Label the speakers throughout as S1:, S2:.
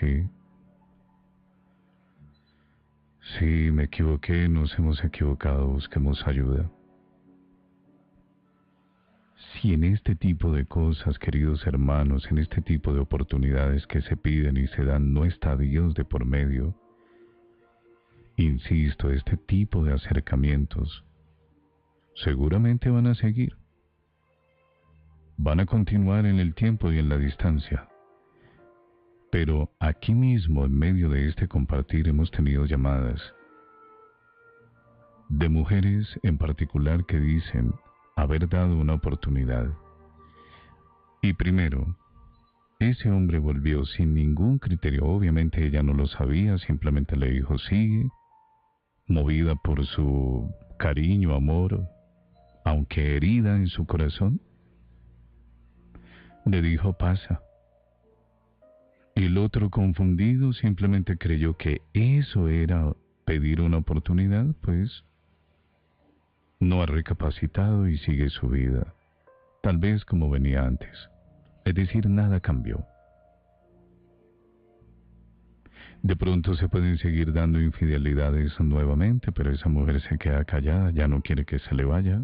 S1: sí. Sí, me equivoqué, nos hemos equivocado, busquemos ayuda. Si en este tipo de cosas, queridos hermanos, en este tipo de oportunidades que se piden y se dan, no está Dios de por medio, insisto, este tipo de acercamientos seguramente van a seguir, van a continuar en el tiempo y en la distancia. Pero aquí mismo, en medio de este compartir, hemos tenido llamadas de mujeres en particular que dicen haber dado una oportunidad. Y primero, ese hombre volvió sin ningún criterio. Obviamente ella no lo sabía, simplemente le dijo sigue, movida por su cariño, amor, aunque herida en su corazón. Le dijo pasa. Y el otro confundido simplemente creyó que eso era pedir una oportunidad, pues no ha recapacitado y sigue su vida, tal vez como venía antes. Es decir, nada cambió. De pronto se pueden seguir dando infidelidades nuevamente, pero esa mujer se queda callada, ya no quiere que se le vaya.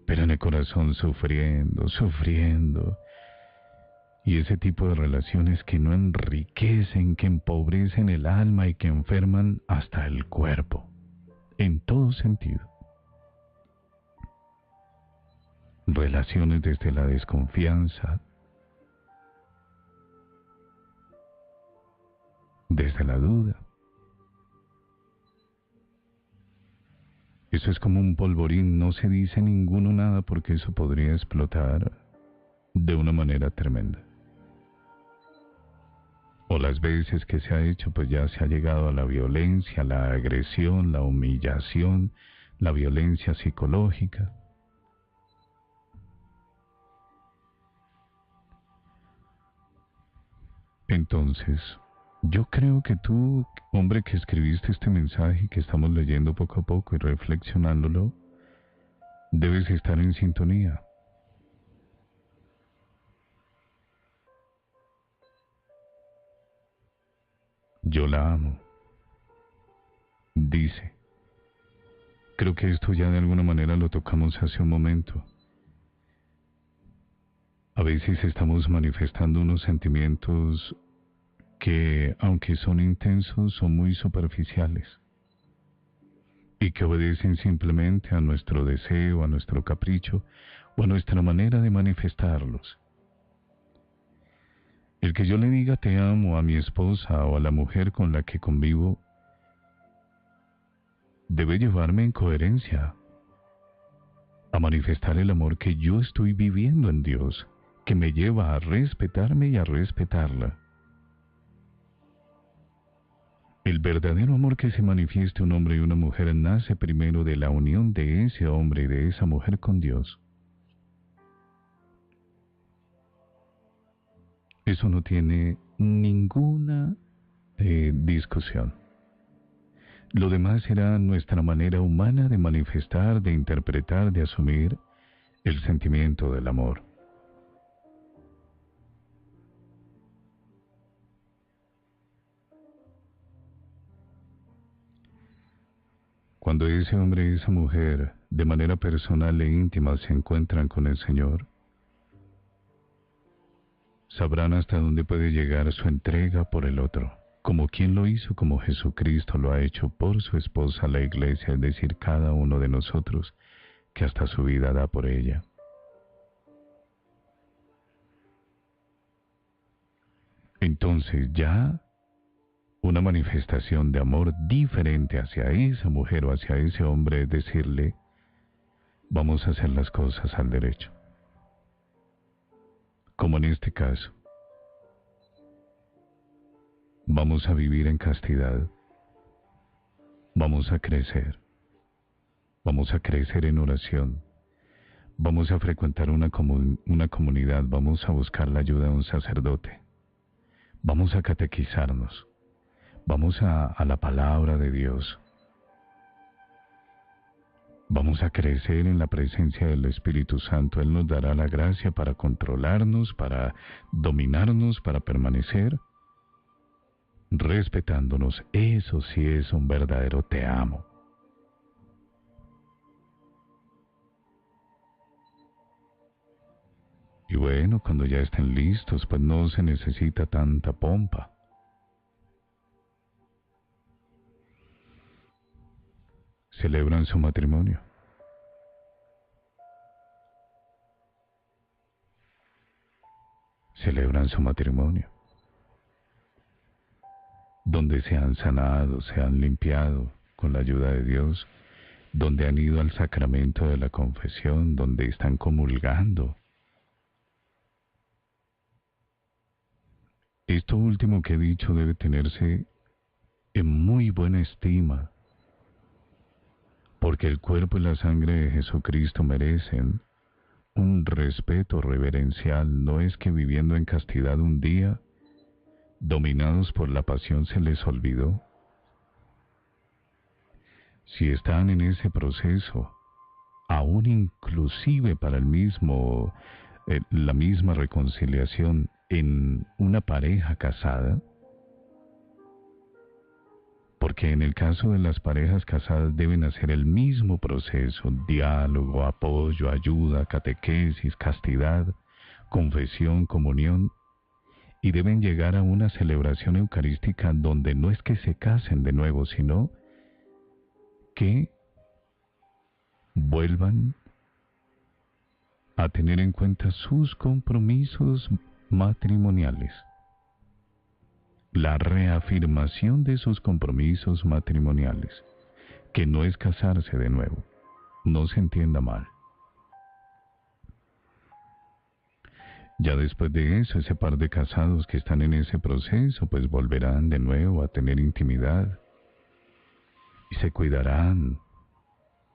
S1: Pero en el corazón sufriendo, sufriendo. Y ese tipo de relaciones que no enriquecen, que empobrecen el alma y que enferman hasta el cuerpo, en todo sentido. Relaciones desde la desconfianza, desde la duda. Eso es como un polvorín, no se dice ninguno nada porque eso podría explotar de una manera tremenda. O las veces que se ha hecho, pues ya se ha llegado a la violencia, la agresión, la humillación, la violencia psicológica. Entonces, yo creo que tú, hombre que escribiste este mensaje que estamos leyendo poco a poco y reflexionándolo, debes estar en sintonía. Yo la amo, dice. Creo que esto ya de alguna manera lo tocamos hace un momento. A veces estamos manifestando unos sentimientos que, aunque son intensos, son muy superficiales y que obedecen simplemente a nuestro deseo, a nuestro capricho o a nuestra manera de manifestarlos. El que yo le diga te amo a mi esposa o a la mujer con la que convivo debe llevarme en coherencia a manifestar el amor que yo estoy viviendo en Dios, que me lleva a respetarme y a respetarla. El verdadero amor que se manifiesta un hombre y una mujer nace primero de la unión de ese hombre y de esa mujer con Dios. Eso no tiene ninguna discusión. Lo demás será nuestra manera humana de manifestar, de interpretar, de asumir el sentimiento del amor. Cuando ese hombre y esa mujer, de manera personal e íntima, se encuentran con el Señor, sabrán hasta dónde puede llegar su entrega por el otro, como quien lo hizo, como Jesucristo lo ha hecho por su esposa, la iglesia, es decir, cada uno de nosotros, que hasta su vida da por ella. Entonces ya una manifestación de amor diferente hacia esa mujer o hacia ese hombre es decirle, vamos a hacer las cosas al derecho. Como en este caso, vamos a vivir en castidad, vamos a crecer en oración, vamos a frecuentar una comunidad, vamos a buscar la ayuda de un sacerdote, vamos a catequizarnos, vamos a la palabra de Dios. Vamos a crecer en la presencia del Espíritu Santo. Él nos dará la gracia para controlarnos, para dominarnos, para permanecer respetándonos. Eso sí es un verdadero te amo. Y bueno, cuando ya estén listos, pues no se necesita tanta pompa. Celebran su matrimonio. Celebran su matrimonio. Donde se han sanado, se han limpiado con la ayuda de Dios, donde han ido al sacramento de la confesión, donde están comulgando. Esto último que he dicho debe tenerse en muy buena estima, porque el cuerpo y la sangre de Jesucristo merecen un respeto reverencial. No es que viviendo en castidad un día, dominados por la pasión, se les olvidó. Si están en ese proceso, aún inclusive para la misma reconciliación en una pareja casada, porque en el caso de las parejas casadas deben hacer el mismo proceso: diálogo, apoyo, ayuda, catequesis, castidad, confesión, comunión, y deben llegar a una celebración eucarística donde no es que se casen de nuevo, sino que vuelvan a tener en cuenta sus compromisos matrimoniales. La reafirmación de sus compromisos matrimoniales, que no es casarse de nuevo, no se entienda mal. Ya después de eso, ese par de casados que están en ese proceso, pues volverán de nuevo a tener intimidad y se cuidarán,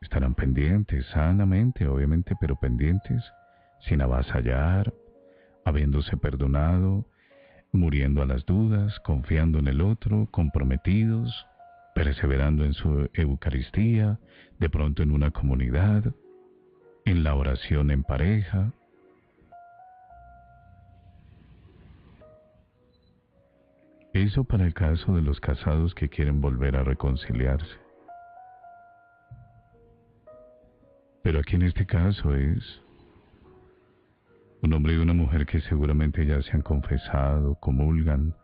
S1: estarán pendientes, sanamente, obviamente, pero pendientes, sin avasallar, habiéndose perdonado, muriendo a las dudas, confiando en el otro, comprometidos, perseverando en su Eucaristía, de pronto en una comunidad, en la oración en pareja. Eso para el caso de los casados que quieren volver a reconciliarse. Pero aquí en este caso es un hombre y una mujer que seguramente ya se han confesado, comulgan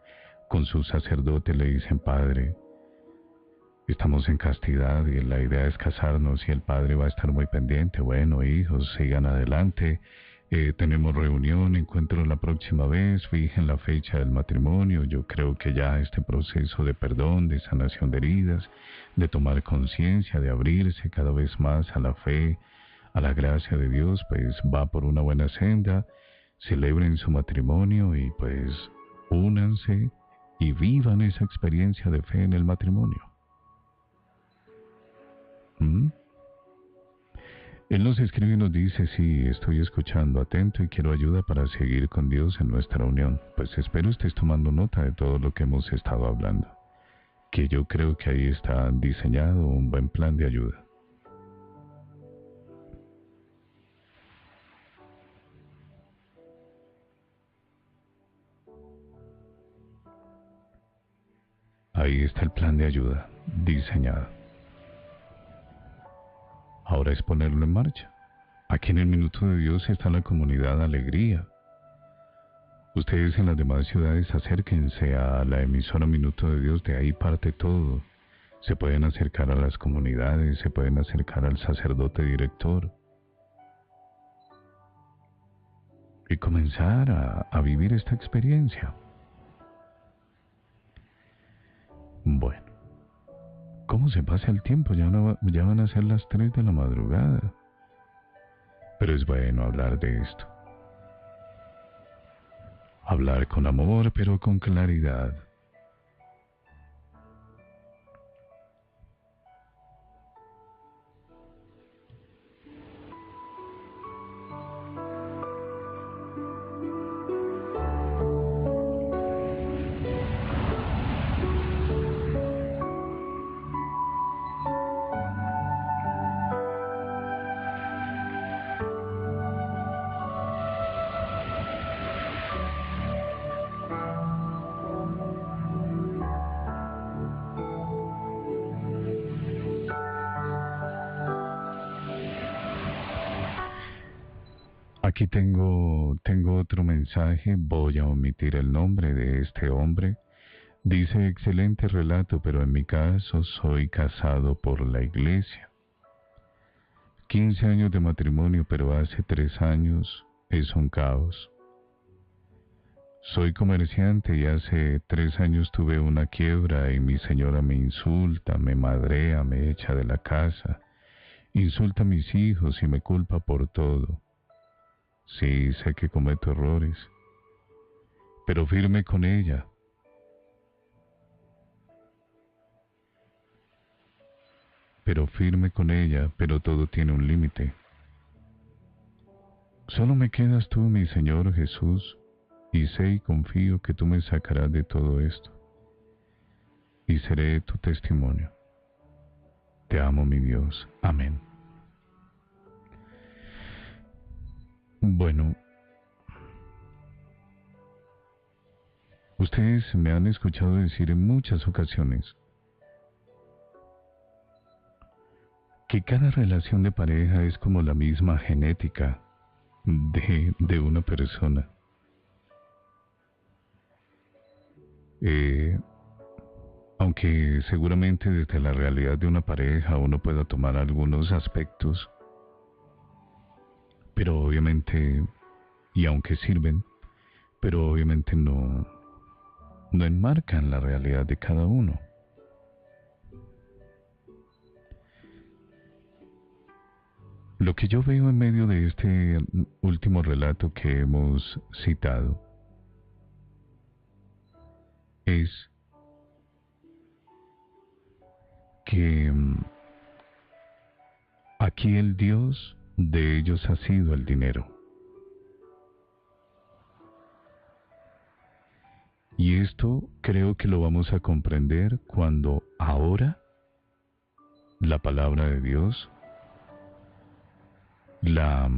S1: con su sacerdote, le dicen: Padre, estamos en castidad y la idea es casarnos, y el padre va a estar muy pendiente. Bueno, hijos, sigan adelante. Tenemos reunión, encuentro la próxima vez, fijen la fecha del matrimonio. Yo creo que ya este proceso de perdón, de sanación de heridas, de tomar conciencia, de abrirse cada vez más a la fe, a la gracia de Dios, pues va por una buena senda. Celebren su matrimonio y pues únanse y vivan esa experiencia de fe en el matrimonio. ¿Mm? Él nos escribe y nos dice: sí, estoy escuchando atento y quiero ayuda para seguir con Dios en nuestra unión. Pues espero estés tomando nota de todo lo que hemos estado hablando, que yo creo que ahí está diseñado un buen plan de ayuda. Ahí está el plan de ayuda diseñado. Ahora es ponerlo en marcha. Aquí en el Minuto de Dios está la comunidad Alegría. Ustedes en las demás ciudades acérquense a la emisora Minuto de Dios, de ahí parte todo. Se pueden acercar a las comunidades, se pueden acercar al sacerdote director y comenzar a vivir esta experiencia. Bueno, ¿cómo se pasa el tiempo? Ya van a ser las 3 de la madrugada. Pero es bueno hablar de esto. Hablar con amor, pero con claridad. Aquí tengo otro mensaje, voy a omitir el nombre de este hombre. Dice, excelente relato, pero en mi caso soy casado por la iglesia. 15 años de matrimonio, pero hace 3 años es un caos. Soy comerciante y hace 3 años tuve una quiebra y mi señora me insulta, me madrea, me echa de la casa, insulta a mis hijos y me culpa por todo. Sí, sé que cometo errores, pero firme con ella. Pero todo tiene un límite. Solo me quedas tú, mi Señor Jesús, y sé y confío que tú me sacarás de todo esto, y seré tu testimonio. Te amo, mi Dios. Amén. Bueno, ustedes me han escuchado decir en muchas ocasiones que cada relación de pareja es como la misma genética de una persona. Eh, Aunque seguramente desde la realidad de una pareja uno pueda tomar algunos aspectos, pero obviamente, y aunque sirven, pero obviamente no enmarcan la realidad de cada uno. Lo que yo veo en medio de este último relato que hemos citado es que aquí el Dios de ellos ha sido el dinero. Y esto creo que lo vamos a comprender cuando ahora la palabra de Dios la,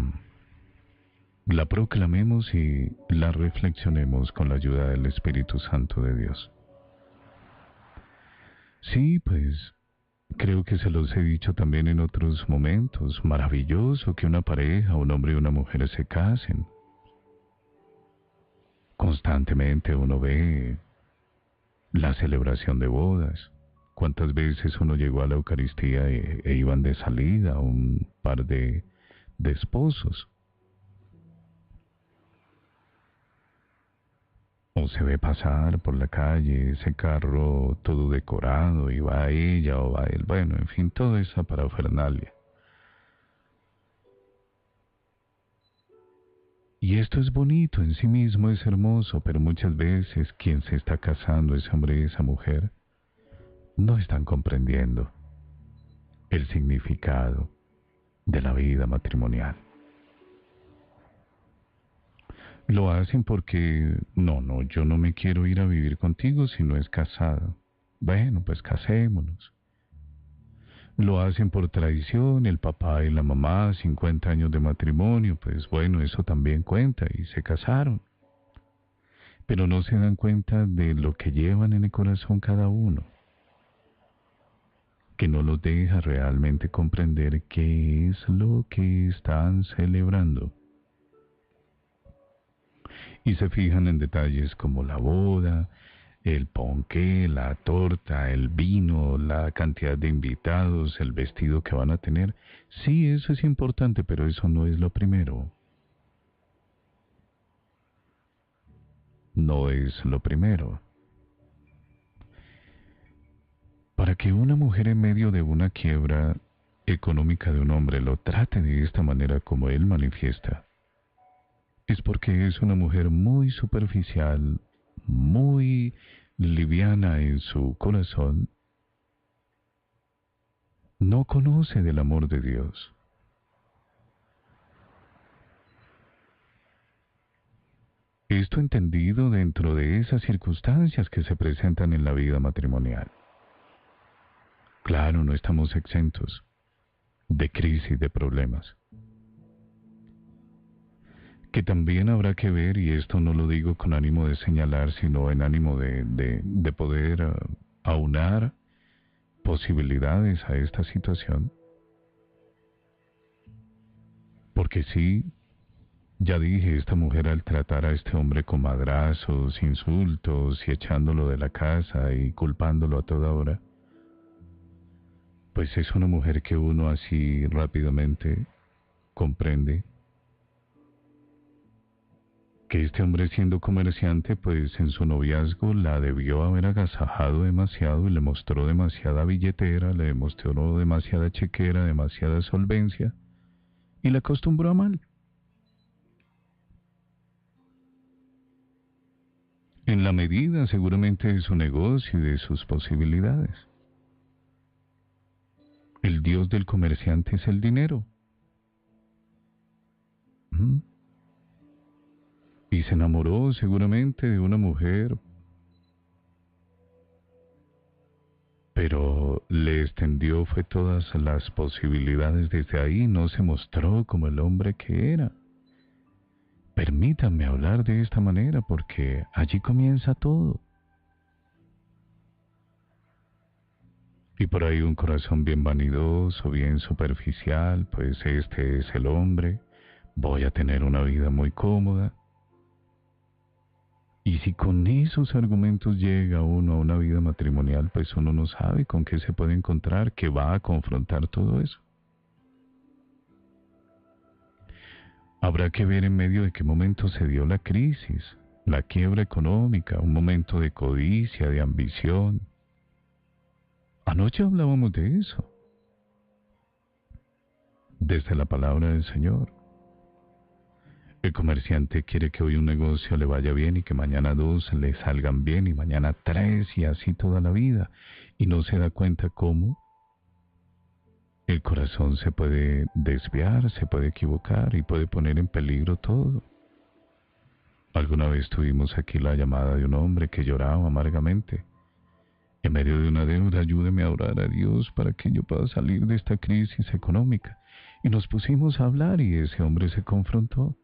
S1: la proclamemos y la reflexionemos con la ayuda del Espíritu Santo de Dios. Sí, pues creo que se los he dicho también en otros momentos. Maravilloso que una pareja, un hombre y una mujer se casen. Constantemente uno ve la celebración de bodas. ¿Cuántas veces uno llegó a la Eucaristía e iban de salida un par de esposos? O se ve pasar por la calle ese carro todo decorado y va ella o va él. Bueno, en fin, toda esa parafernalia. Y esto es bonito, en sí mismo es hermoso, pero muchas veces quien se está casando, ese hombre y esa mujer, no están comprendiendo el significado de la vida matrimonial. Lo hacen porque, no, yo no me quiero ir a vivir contigo si no es casado. Bueno, pues casémonos. Lo hacen por tradición, el papá y la mamá, 50 años de matrimonio, pues bueno, eso también cuenta y se casaron. Pero no se dan cuenta de lo que llevan en el corazón cada uno, que no los deja realmente comprender qué es lo que están celebrando. Y se fijan en detalles como la boda, el ponqué, la torta, el vino, la cantidad de invitados, el vestido que van a tener. Sí, eso es importante, pero eso no es lo primero. No es lo primero. Para que una mujer en medio de una quiebra económica de un hombre lo trate de esta manera como él manifiesta, es porque es una mujer muy superficial, muy liviana en su corazón, no conoce del amor de Dios. Esto entendido dentro de esas circunstancias que se presentan en la vida matrimonial. Claro, no estamos exentos de crisis, de problemas. Que también habrá que ver, y esto no lo digo con ánimo de señalar, sino en ánimo de poder aunar posibilidades a esta situación. Porque sí, Ya dije, esta mujer al tratar a este hombre con madrazos, insultos y echándolo de la casa y culpándolo a toda hora, pues es una mujer que uno así rápidamente comprende que este hombre siendo comerciante, pues en su noviazgo la debió haber agasajado demasiado y le mostró demasiada billetera, le demostró demasiada chequera, demasiada solvencia y la acostumbró a mal. En la medida seguramente de su negocio y de sus posibilidades. El dios del comerciante es el dinero. ¿Mm? Y se enamoró seguramente de una mujer, pero le extendió fue todas las posibilidades desde ahí, no se mostró como el hombre que era. Permítanme hablar de esta manera porque allí comienza todo. Y por ahí un corazón bien vanidoso, bien superficial, pues este es el hombre, voy a tener una vida muy cómoda. Y si con esos argumentos llega uno a una vida matrimonial, pues uno no sabe con qué se puede encontrar, que va a confrontar todo eso. Habrá que ver en medio de qué momento se dio la crisis, la quiebra económica, un momento de codicia, de ambición. Anoche hablábamos de eso, desde la palabra del Señor. El comerciante quiere que hoy un negocio le vaya bien y que mañana dos le salgan bien y mañana tres y así toda la vida. Y no se da cuenta cómo el corazón se puede desviar, se puede equivocar y puede poner en peligro todo. Alguna vez tuvimos aquí la llamada de un hombre que lloraba amargamente. En medio de una deuda, ayúdeme a orar a Dios para que yo pueda salir de esta crisis económica. Y nos pusimos a hablar y ese hombre se confrontó.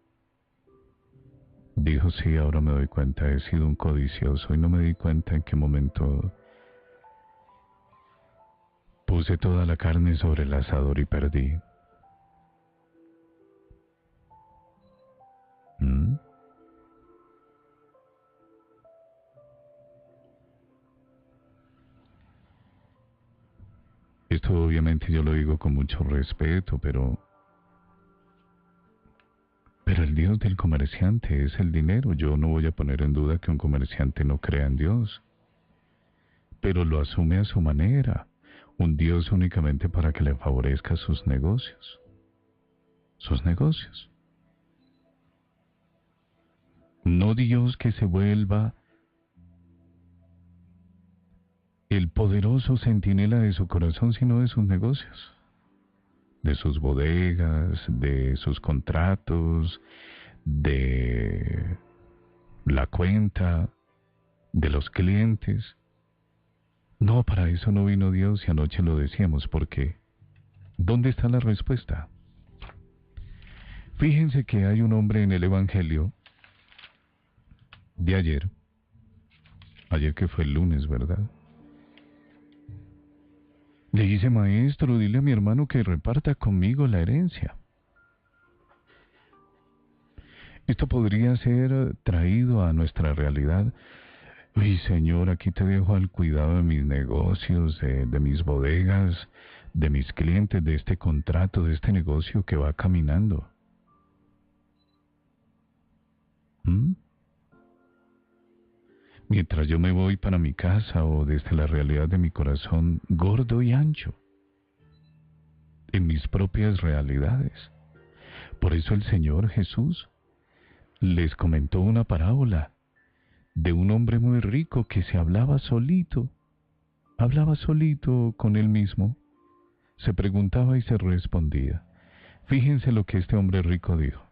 S1: Dijo, sí, ahora me doy cuenta, he sido un codicioso y no me di cuenta en qué momento puse toda la carne sobre el asador y perdí. ¿Mm? Esto obviamente yo lo digo con mucho respeto, pero el Dios del comerciante es el dinero. Yo no voy a poner en duda que un comerciante no crea en Dios, pero lo asume a su manera. Un Dios únicamente para que le favorezca sus negocios. Sus negocios. No Dios que se vuelva el poderoso centinela de su corazón, sino de sus negocios, de sus bodegas, de sus contratos, de la cuenta, de los clientes. No, para eso no vino Dios y anoche lo decíamos, porque ¿dónde está la respuesta? Fíjense que hay un hombre en el Evangelio de ayer que fue el lunes, ¿verdad? Le dice, maestro, dile a mi hermano que reparta conmigo la herencia. Esto podría ser traído a nuestra realidad. Uy, Señor, aquí te dejo al cuidado de mis negocios, de mis bodegas, de mis clientes, de este contrato, de este negocio que va caminando. ¿Mm? Mientras yo me voy para mi casa o desde la realidad de mi corazón gordo y ancho, en mis propias realidades. Por eso el Señor Jesús les comentó una parábola de un hombre muy rico que se hablaba solito con él mismo, se preguntaba y se respondía. Fíjense lo que este hombre rico dijo.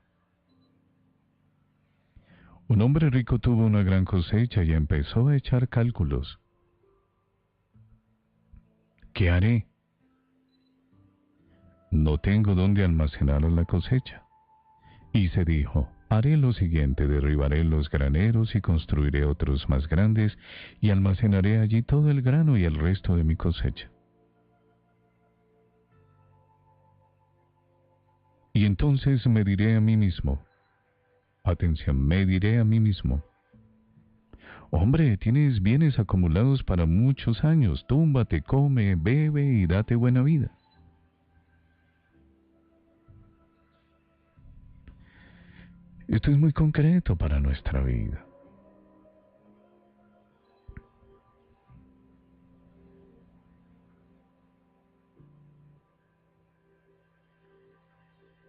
S1: Un hombre rico tuvo una gran cosecha y empezó a echar cálculos. ¿Qué haré? No tengo dónde almacenar la cosecha. Y se dijo, haré lo siguiente, derribaré los graneros y construiré otros más grandes y almacenaré allí todo el grano y el resto de mi cosecha. Y entonces me diré a mí mismo, Atención, me diré a mí mismo: hombre, tienes bienes acumulados para muchos años, túmbate, come, bebe y date buena vida. Esto es muy concreto para nuestra vida.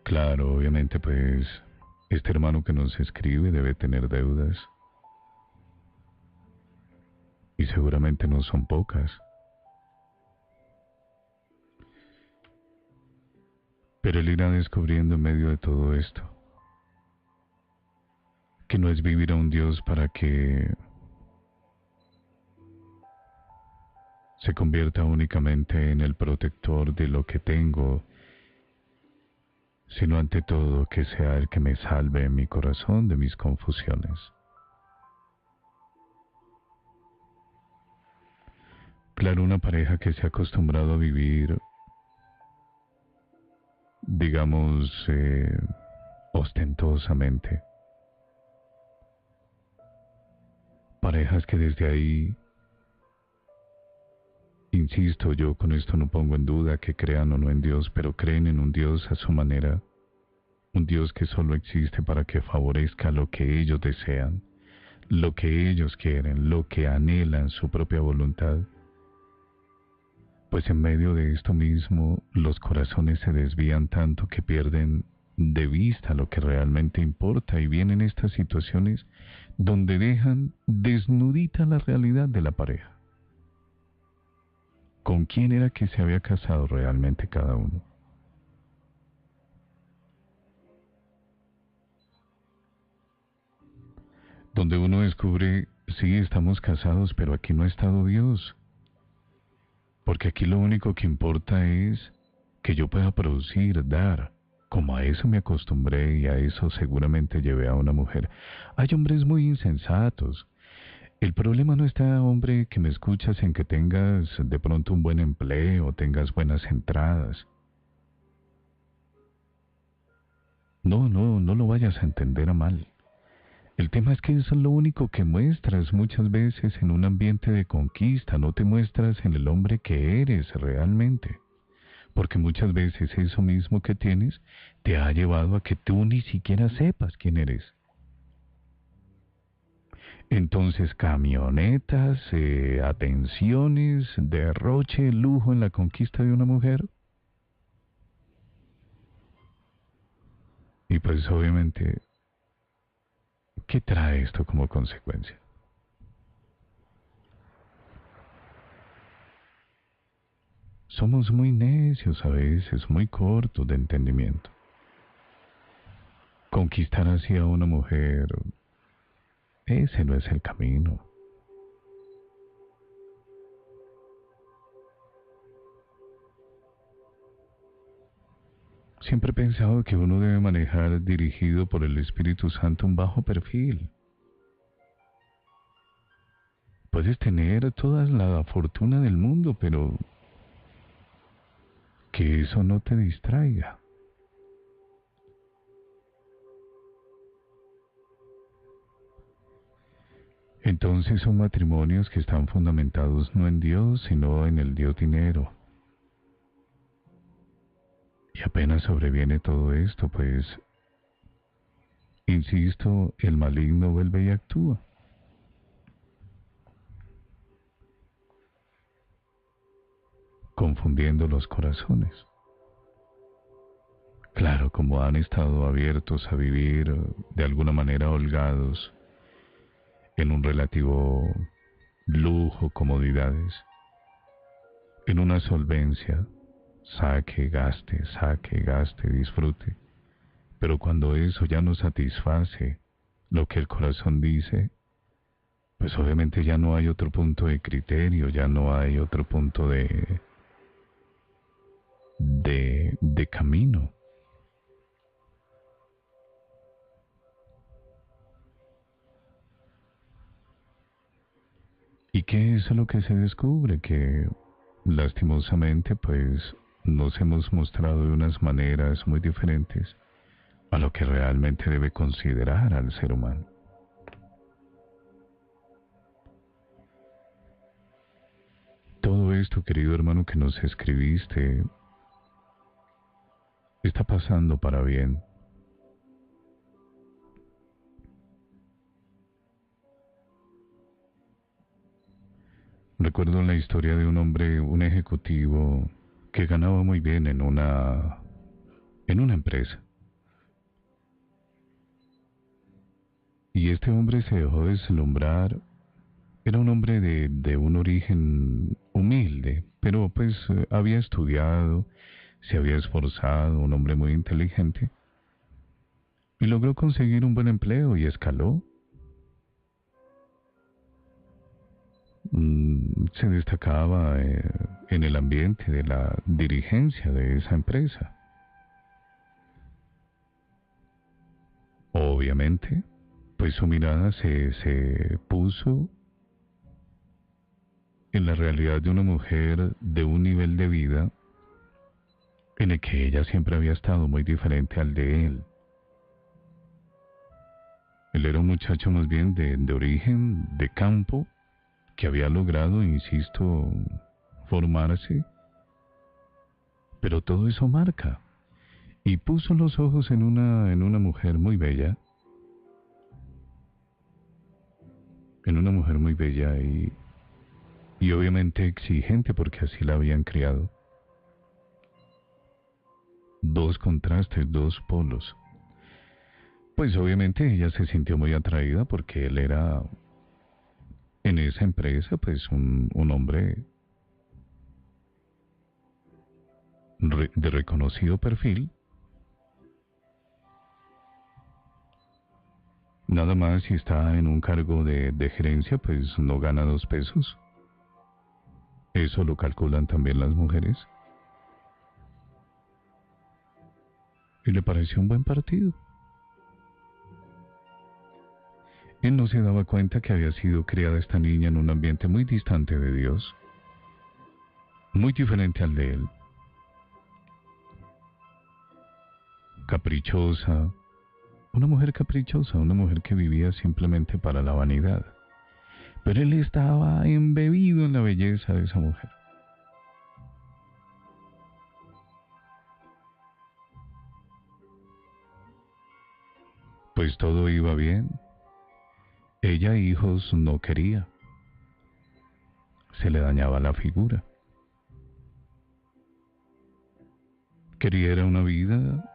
S1: Claro, obviamente, pues, este hermano que nos escribe debe tener deudas y seguramente no son pocas. Pero él irá descubriendo en medio de todo esto que no es vivir a un Dios para que se convierta únicamente en el protector de lo que tengo, sino ante todo que sea el que me salve en mi corazón de mis confusiones. Claro, una pareja que se ha acostumbrado a vivir, digamos, ostentosamente. Parejas que desde ahí, insisto, yo con esto no pongo en duda que crean o no en Dios, pero creen en un Dios a su manera, un Dios que solo existe para que favorezca lo que ellos desean, lo que ellos quieren, lo que anhelan, su propia voluntad. Pues en medio de esto mismo, los corazones se desvían tanto que pierden de vista lo que realmente importa y vienen estas situaciones donde dejan desnudita la realidad de la pareja. ¿Con quién era que se había casado realmente cada uno? Donde uno descubre, sí, estamos casados, pero aquí no ha estado Dios. Porque aquí lo único que importa es que yo pueda producir, dar. Como a eso me acostumbré y a eso seguramente llevé a una mujer. Hay hombres muy insensatos. El problema no está, hombre, que me escuchas, en que tengas de pronto un buen empleo, tengas buenas entradas. No, no, no lo vayas a entender a mal. El tema es que eso es lo único que muestras muchas veces en un ambiente de conquista, no te muestras en el hombre que eres realmente. Porque muchas veces eso mismo que tienes te ha llevado a que tú ni siquiera sepas quién eres. Entonces, camionetas, atenciones, derroche, lujo en la conquista de una mujer. Y pues obviamente, ¿qué trae esto como consecuencia? Somos muy necios a veces, muy cortos de entendimiento. Conquistar así a una mujer, ese no es el camino. Siempre he pensado que uno debe manejar, dirigido por el Espíritu Santo, un bajo perfil. Puedes tener toda la fortuna del mundo, pero que eso no te distraiga. Entonces son matrimonios que están fundamentados no en Dios, sino en el Dios dinero. Y apenas sobreviene todo esto, pues, insisto, el maligno vuelve y actúa. Confundiendo los corazones. Claro, como han estado abiertos a vivir de alguna manera holgados en un relativo lujo, comodidades, en una solvencia, saque, gaste, disfrute. Pero cuando eso ya no satisface lo que el corazón dice, pues obviamente ya no hay otro punto de criterio, ya no hay otro punto de camino. ¿Y qué es lo que se descubre? Que lastimosamente pues nos hemos mostrado de unas maneras muy diferentes a lo que realmente debe considerar al ser humano. Todo esto, querido hermano, que nos escribiste, está pasando para bien. Recuerdo la historia de un hombre, un ejecutivo, que ganaba muy bien en una empresa. Y este hombre se dejó deslumbrar. Era un hombre de un origen humilde, pero pues había estudiado, se había esforzado, un hombre muy inteligente, y logró conseguir un buen empleo y escaló. Se destacaba en el ambiente de la dirigencia de esa empresa. Obviamente, pues su mirada se puso en la realidad de una mujer de un nivel de vida en el que ella siempre había estado muy diferente al de él. Él era un muchacho más bien de origen, de campo, que había logrado, insisto, formarse, pero todo eso marca. Y puso los ojos en una mujer muy bella, en una mujer muy bella y obviamente exigente porque así la habían criado. Dos contrastes, dos polos. Pues obviamente ella se sintió muy atraída porque él era en esa empresa pues un hombre de reconocido perfil. Nada más si está en un cargo de gerencia pues no gana 2 pesos. Eso lo calculan también las mujeres. Y le pareció un buen partido. Él no se daba cuenta que había sido criada esta niña en un ambiente muy distante de Dios, muy diferente al de él. Caprichosa, una mujer caprichosa, una mujer que vivía simplemente para la vanidad. Pero él estaba embebido en la belleza de esa mujer. Pues todo iba bien. Ella hijos no quería. Se le dañaba la figura. Quería era una vida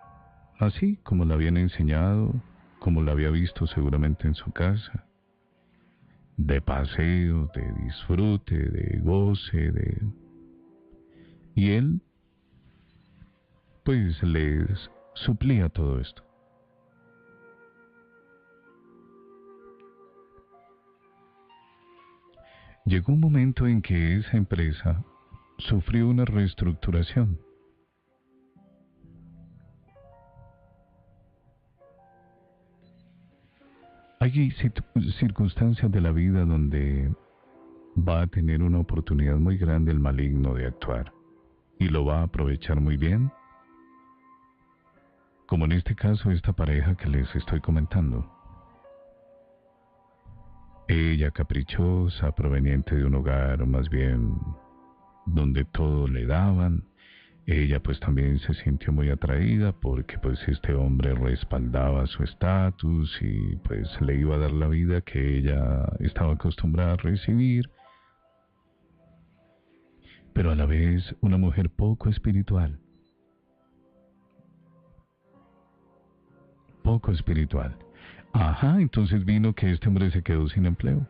S1: así como la habían enseñado, como la había visto seguramente en su casa. De paseo, de disfrute, de goce, de... Y él, pues, les suplía todo esto. Llegó un momento en que esa empresa sufrió una reestructuración. Hay circunstancias de la vida donde va a tener una oportunidad muy grande el maligno de actuar y lo va a aprovechar muy bien, como en este caso esta pareja que les estoy comentando. Ella caprichosa, proveniente de un hogar más bien donde todo le daban. Ella pues también se sintió muy atraída porque pues este hombre respaldaba su estatus y pues le iba a dar la vida que ella estaba acostumbrada a recibir, pero a la vez una mujer poco espiritual, poco espiritual. Ajá, entonces vino que este hombre se quedó sin empleo.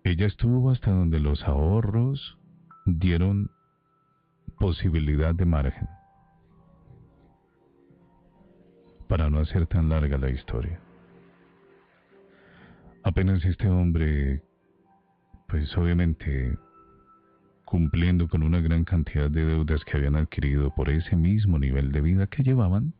S1: Ella estuvo hasta donde los ahorros dieron posibilidad de margen, para no hacer tan larga la historia. Apenas este hombre, pues obviamente cumpliendo con una gran cantidad de deudas que habían adquirido por ese mismo nivel de vida que llevaban,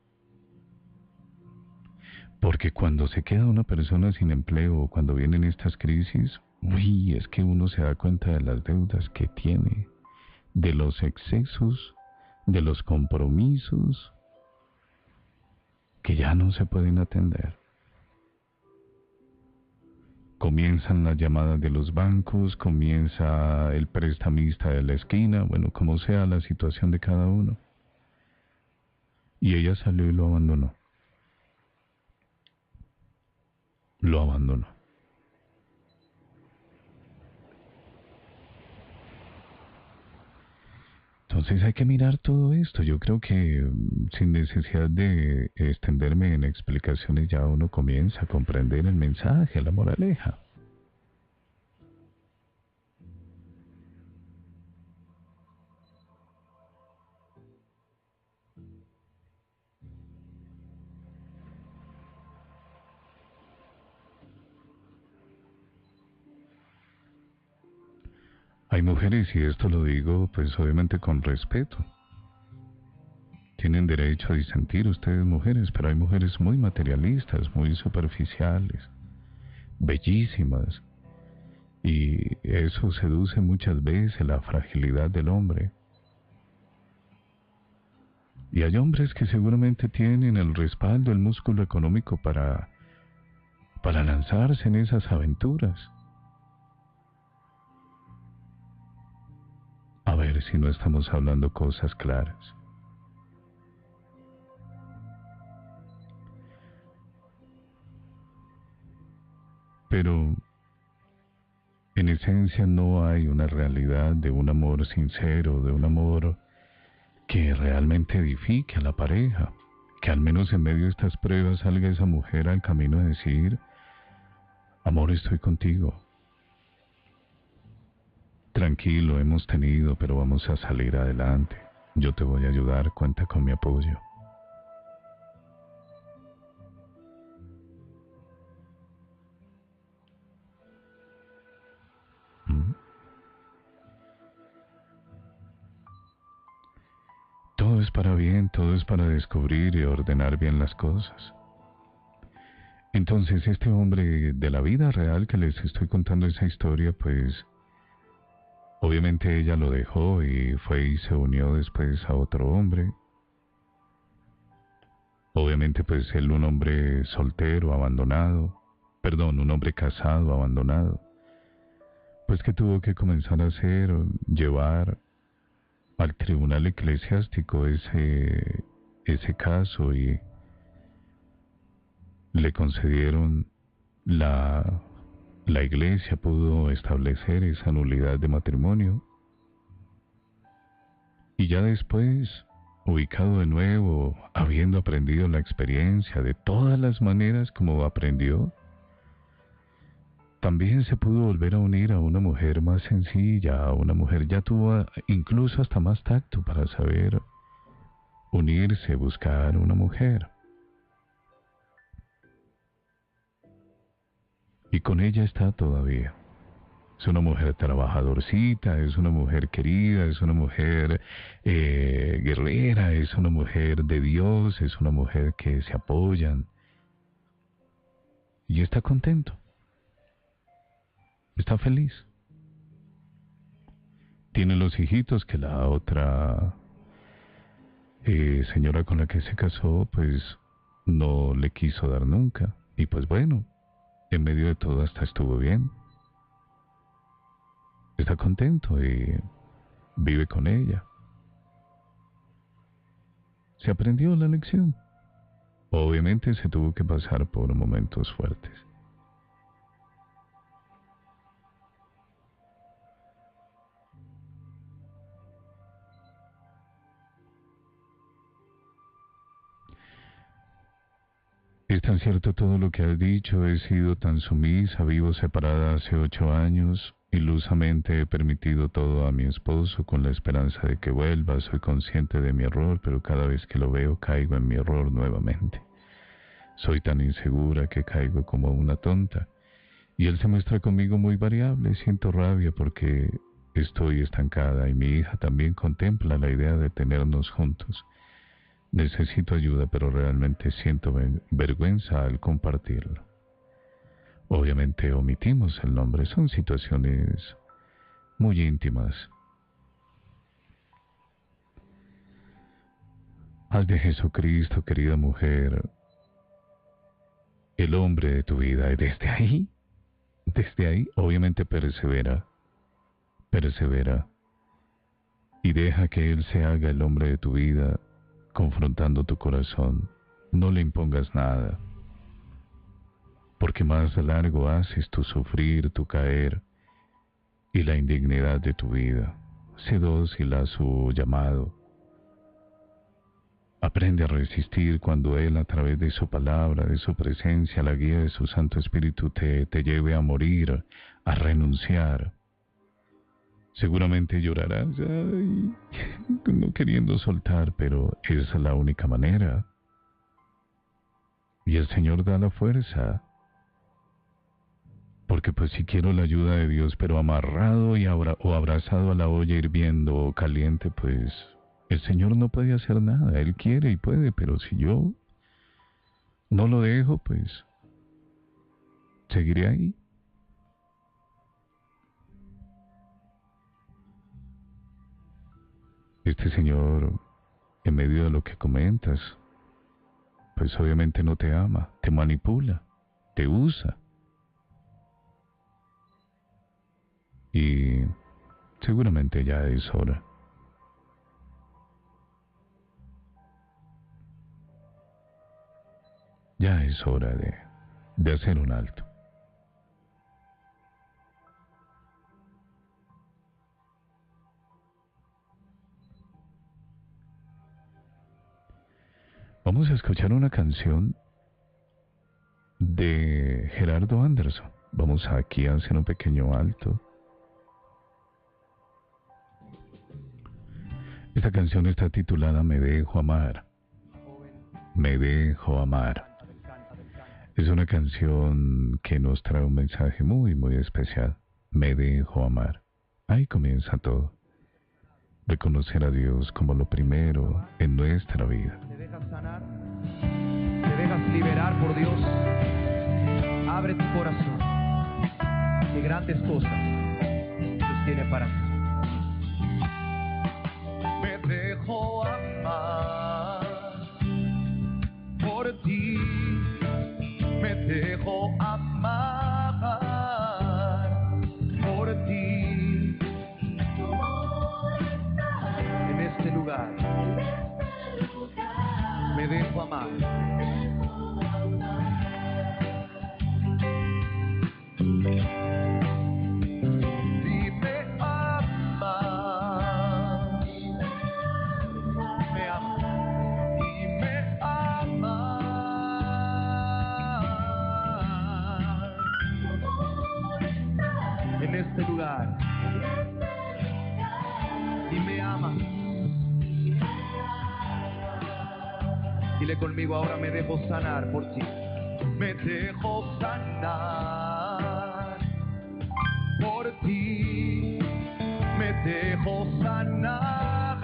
S1: porque cuando se queda una persona sin empleo o cuando vienen estas crisis, uy, es que uno se da cuenta de las deudas que tiene, de los excesos, de los compromisos, que ya no se pueden atender. Comienzan las llamadas de los bancos, comienza el prestamista de la esquina, bueno, como sea la situación de cada uno. Y ella salió y lo abandonó. Lo abandonó. Entonces hay que mirar todo esto. Yo creo que sin necesidad de extenderme en explicaciones ya uno comienza a comprender el mensaje, la moraleja. Hay mujeres, y esto lo digo pues obviamente con respeto, tienen derecho a disentir ustedes mujeres, pero hay mujeres muy materialistas, muy superficiales, bellísimas, y eso seduce muchas veces la fragilidad del hombre. Y hay hombres que seguramente tienen el respaldo, el músculo económico para lanzarse en esas aventuras. A ver si no estamos hablando cosas claras. Pero en esencia no hay una realidad de un amor sincero, de un amor que realmente edifique a la pareja. Que al menos en medio de estas pruebas salga esa mujer al camino a decir, amor, estoy contigo. Tranquilo, hemos tenido, pero vamos a salir adelante. Yo te voy a ayudar, cuenta con mi apoyo. ¿Mm? Todo es para bien, todo es para descubrir y ordenar bien las cosas. Entonces este hombre de la vida real que les estoy contando esa historia, pues obviamente ella lo dejó y fue y se unió después a otro hombre. Obviamente pues él un hombre soltero, abandonado, perdón, un hombre casado, abandonado, pues que tuvo que comenzar a hacer, llevar al tribunal eclesiástico ese caso y le concedieron la, la iglesia pudo establecer esa nulidad de matrimonio y ya después, ubicado de nuevo, habiendo aprendido la experiencia de todas las maneras como aprendió, también se pudo volver a unir a una mujer más sencilla, a una mujer ya tuvo incluso hasta más tacto para saber unirse, buscar una mujer. Y con ella está todavía. Es una mujer trabajadorcita, es una mujer querida, es una mujer guerrera, es una mujer de Dios, es una mujer que se apoyan. Y está contento, está feliz. Tiene los hijitos que la otra señora con la que se casó, pues no le quiso dar nunca. Y pues bueno, en medio de todo hasta estuvo bien. Está contento y vive con ella. Se aprendió la lección. Obviamente se tuvo que pasar por momentos fuertes. Es tan cierto todo lo que has dicho, he sido tan sumisa, vivo separada hace 8 años, ilusamente he permitido todo a mi esposo con la esperanza de que vuelva, soy consciente de mi error, pero cada vez que lo veo caigo en mi error nuevamente. Soy tan insegura que caigo como una tonta, y él se muestra conmigo muy variable, siento rabia porque estoy estancada y mi hija también contempla la idea de tenernos juntos. Necesito ayuda, pero realmente siento vergüenza al compartirlo. Obviamente omitimos el nombre, son situaciones muy íntimas. Haz de Jesucristo, querida mujer, el hombre de tu vida. Y desde ahí, obviamente persevera y deja que Él se haga el hombre de tu vida, confrontando tu corazón. No le impongas nada, porque más largo haces tu sufrir, tu caer y la indignidad de tu vida. Sé dócil a su llamado. Aprende a resistir cuando Él, a través de su palabra, de su presencia, la guía de su Santo Espíritu, te lleve a morir, a renunciar. Seguramente llorarás, ay, no queriendo soltar, pero esa es la única manera. Y el Señor da la fuerza. Porque pues si quiero la ayuda de Dios, pero amarrado o abrazado a la olla hirviendo o caliente, pues el Señor no puede hacer nada. Él quiere y puede, pero si yo no lo dejo, pues seguiré ahí. Este Señor, en medio de lo que comentas, pues obviamente no te ama, te manipula, te usa. Y seguramente ya es hora. Ya es hora de hacer un alto. Vamos a escuchar una canción de Gerardo Anderson. Vamos aquí a hacer un pequeño alto. Esta canción está titulada Me dejo amar. Me dejo amar. Es una canción que nos trae un mensaje muy, muy especial. Me dejo amar. Ahí comienza todo. Reconocer a Dios como lo primero en nuestra vida.
S2: Te dejas sanar, te dejas liberar por Dios. Abre tu corazón. Qué grandes cosas Dios tiene para ti. Me dejo amar por ti. Me dejo amar por ti. En este lugar me dejo amar. Este lugar y me ama. Dile conmigo ahora, me dejo sanar por ti. Me dejo sanar por ti. Me dejo sanar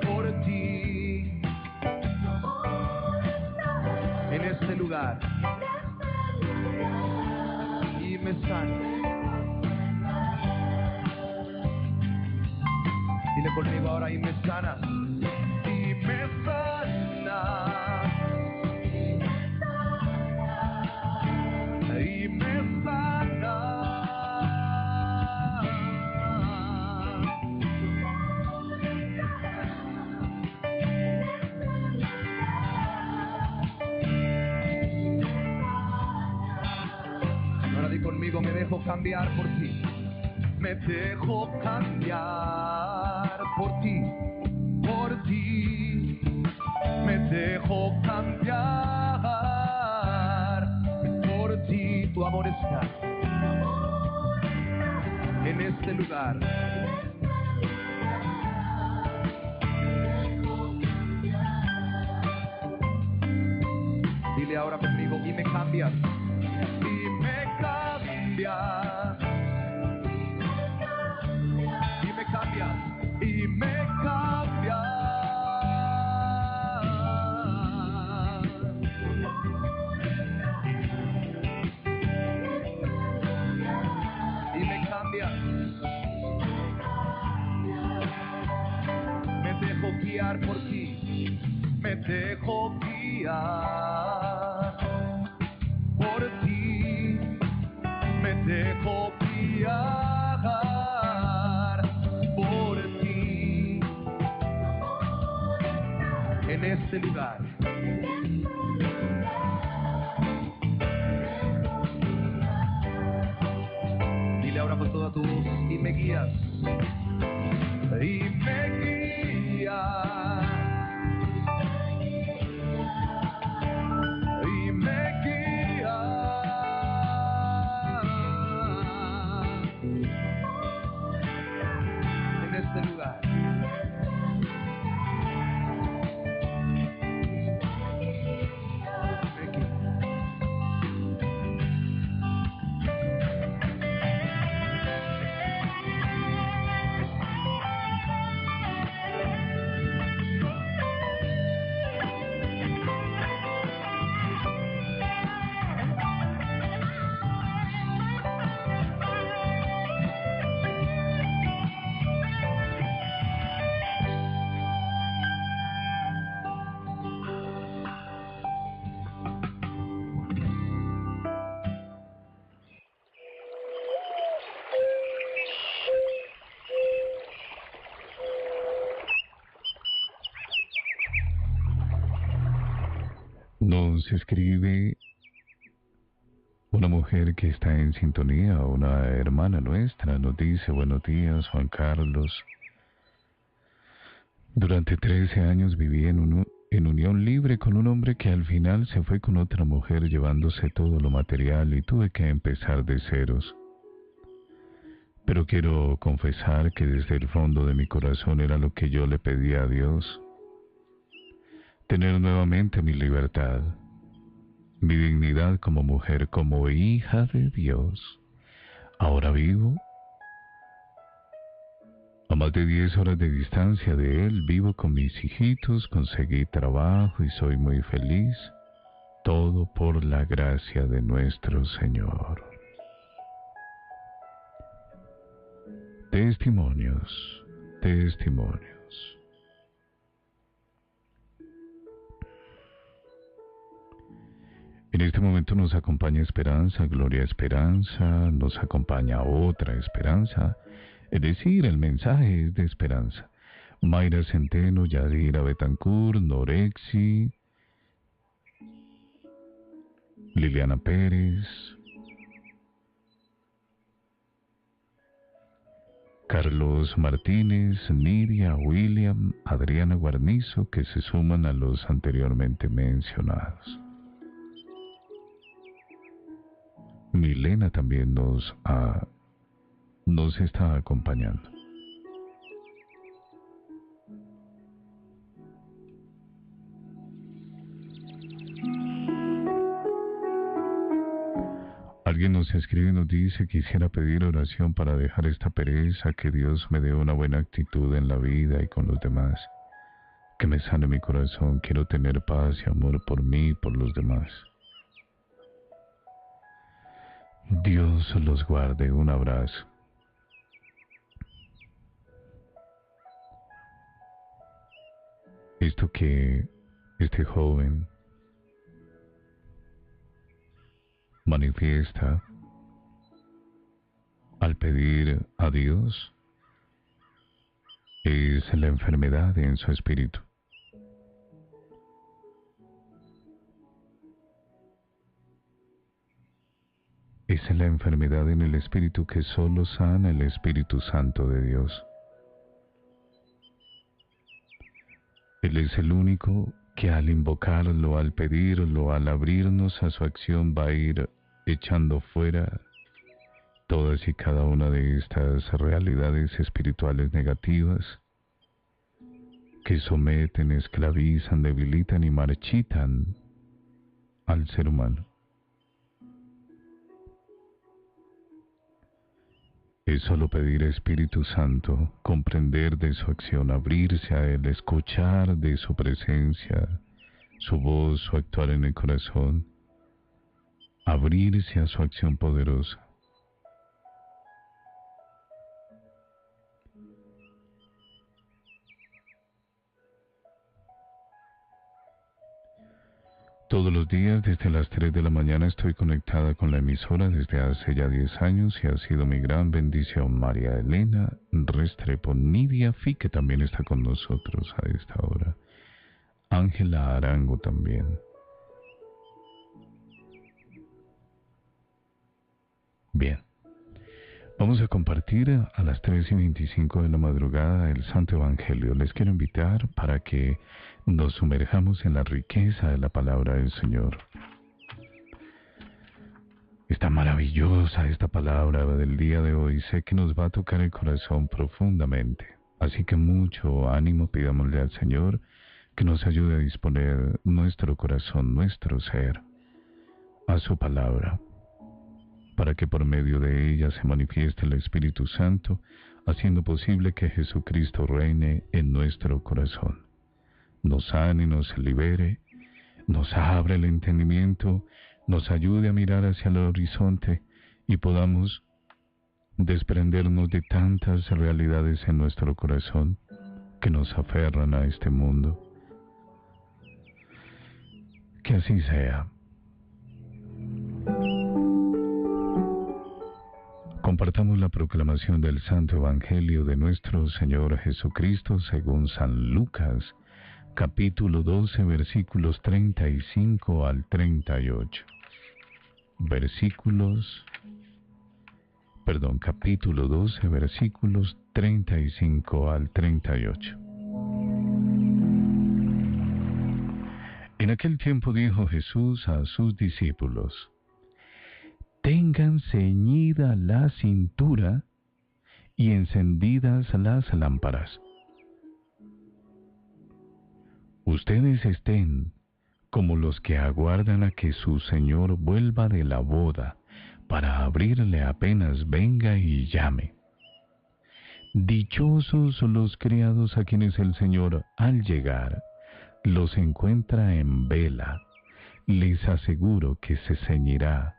S2: por ti. En este lugar y me sana. Dile conmigo ahora, y me sana. Y me sana. Y me sana. Ahora di conmigo, me dejo cambiar por ti. Me dejo cambiar por ti, por ti. Me dejo cambiar por ti. Tu amor está en este lugar. Dile ahora conmigo, y me cambias. Y me cambias. Cambias y me cambias y me cambias. Me dejo guiar por ti, me dejo guiar este lugar. Dile ahora con toda tu voz, y me guías. Y me guías. Y me guías. En este lugar.
S1: Nos escribe una mujer que está en sintonía, una hermana nuestra, nos dice: buenos días, Juan Carlos. Durante 13 años viví en unión libre con un hombre que al final se fue con otra mujer llevándose todo lo material y tuve que empezar de ceros. Pero quiero confesar que desde el fondo de mi corazón era lo que yo le pedía a Dios: tener nuevamente mi libertad, mi dignidad como mujer, como hija de Dios. Ahora vivo a más de 10 horas de distancia de él, vivo con mis hijitos, conseguí trabajo y soy muy feliz, todo por la gracia de nuestro Señor. Testimonios, testimonios. En este momento nos acompaña Esperanza, Gloria Esperanza, nos acompaña otra Esperanza, es decir, el mensaje es de Esperanza. Mayra Centeno, Yadira Betancourt, Norexi, Liliana Pérez, Carlos Martínez, Nidia, William, Adriana Guarnizo, que se suman a los anteriormente mencionados. Milena también nos está acompañando. Alguien nos escribe y nos dice: quisiera pedir oración para dejar esta pereza, que Dios me dé una buena actitud en la vida y con los demás, que me sane mi corazón, quiero tener paz y amor por mí y por los demás. Dios los guarde, un abrazo. Esto que este joven manifiesta al pedir a Dios es la enfermedad en su espíritu. Es la enfermedad en el espíritu que solo sana el Espíritu Santo de Dios. Él es el único que al invocarlo, al pedirlo, al abrirnos a su acción, va a ir echando fuera todas y cada una de estas realidades espirituales negativas que someten, esclavizan, debilitan y marchitan al ser humano. Es solo pedir, Espíritu Santo, comprender de su acción, abrirse a Él, escuchar de su presencia, su voz, su actuar en el corazón, abrirse a su acción poderosa. Todos los días desde las 3 de la mañana estoy conectada con la emisora desde hace ya 10 años y ha sido mi gran bendición. María Elena Restrepo, Nidia Fi, que también está con nosotros a esta hora. Ángela Arango también. Bien, vamos a compartir a las 3:25 de la madrugada el Santo Evangelio. Les quiero invitar para que nos sumerjamos en la riqueza de la palabra del Señor. Está maravillosa esta palabra del día de hoy. Sé que nos va a tocar el corazón profundamente. Así que mucho ánimo, pidámosle al Señor que nos ayude a disponer nuestro corazón, nuestro ser, a su palabra, para que por medio de ella se manifieste el Espíritu Santo, haciendo posible que Jesucristo reine en nuestro corazón. Nos sane, nos libere, nos abre el entendimiento, nos ayude a mirar hacia el horizonte y podamos desprendernos de tantas realidades en nuestro corazón que nos aferran a este mundo. Que así sea. Compartamos la proclamación del Santo Evangelio de nuestro Señor Jesucristo según San Lucas, capítulo 12, versículos 35 al 38. Capítulo 12, versículos 35 al 38. En aquel tiempo dijo Jesús a sus discípulos: tengan ceñida la cintura y encendidas las lámparas. Ustedes estén como los que aguardan a que su Señor vuelva de la boda, para abrirle apenas venga y llame. Dichosos los criados a quienes el Señor, al llegar, los encuentra en vela. Les aseguro que se ceñirá,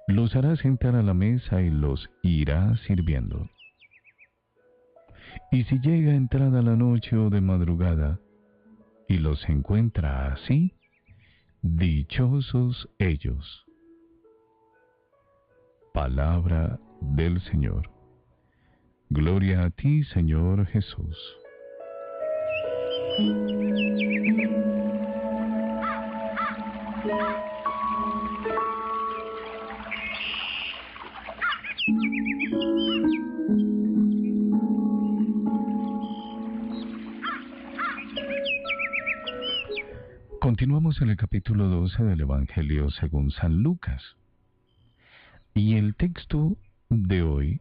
S1: los hará sentar a la mesa y los irá sirviendo. Y si llega entrada la noche o de madrugada, y los encuentra así, dichosos ellos. Palabra del Señor. Gloria a ti, Señor Jesús. Continuamos en el capítulo 12 del Evangelio según San Lucas. Y el texto de hoy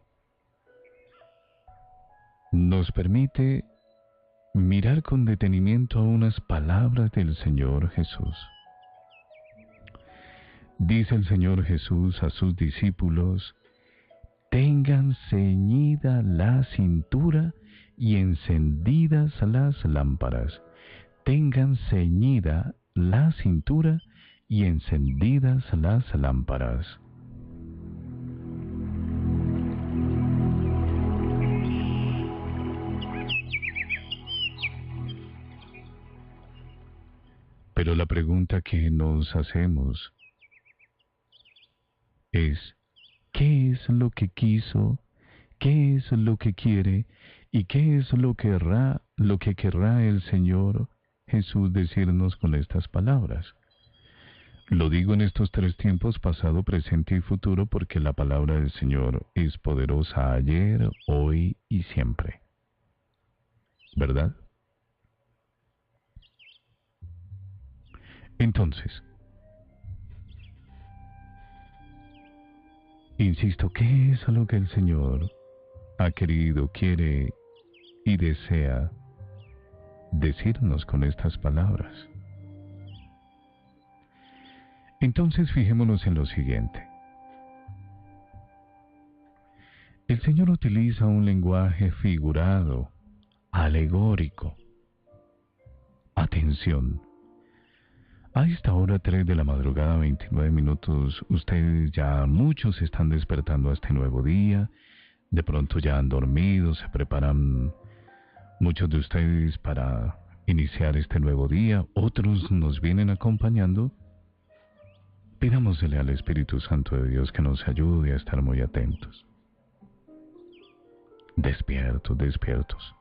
S1: nos permite mirar con detenimiento a unas palabras del Señor Jesús. Dice el Señor Jesús a sus discípulos: tengan ceñida la cintura y encendidas las lámparas. Tengan ceñida la cintura y encendidas las lámparas. Pero la pregunta que nos hacemos es: ¿qué es lo que quiso? ¿Qué es lo que quiere? ¿Y qué es lo que querrá el Señor Jesús decirnos con estas palabras? Lo digo en estos tres tiempos, pasado, presente y futuro, porque la palabra del Señor es poderosa ayer, hoy y siempre. ¿Verdad? Entonces, insisto, ¿qué es lo que el Señor ha querido, quiere y desea decirnos con estas palabras? Entonces fijémonos en lo siguiente. El Señor utiliza un lenguaje figurado, alegórico. Atención. A esta hora 3 de la madrugada, 29 minutos, ustedes ya muchos están despertando a este nuevo día, de pronto ya han dormido, se preparan muchos de ustedes para iniciar este nuevo día, otros nos vienen acompañando. Pidámosle al Espíritu Santo de Dios que nos ayude a estar muy atentos. Despiertos, despiertos.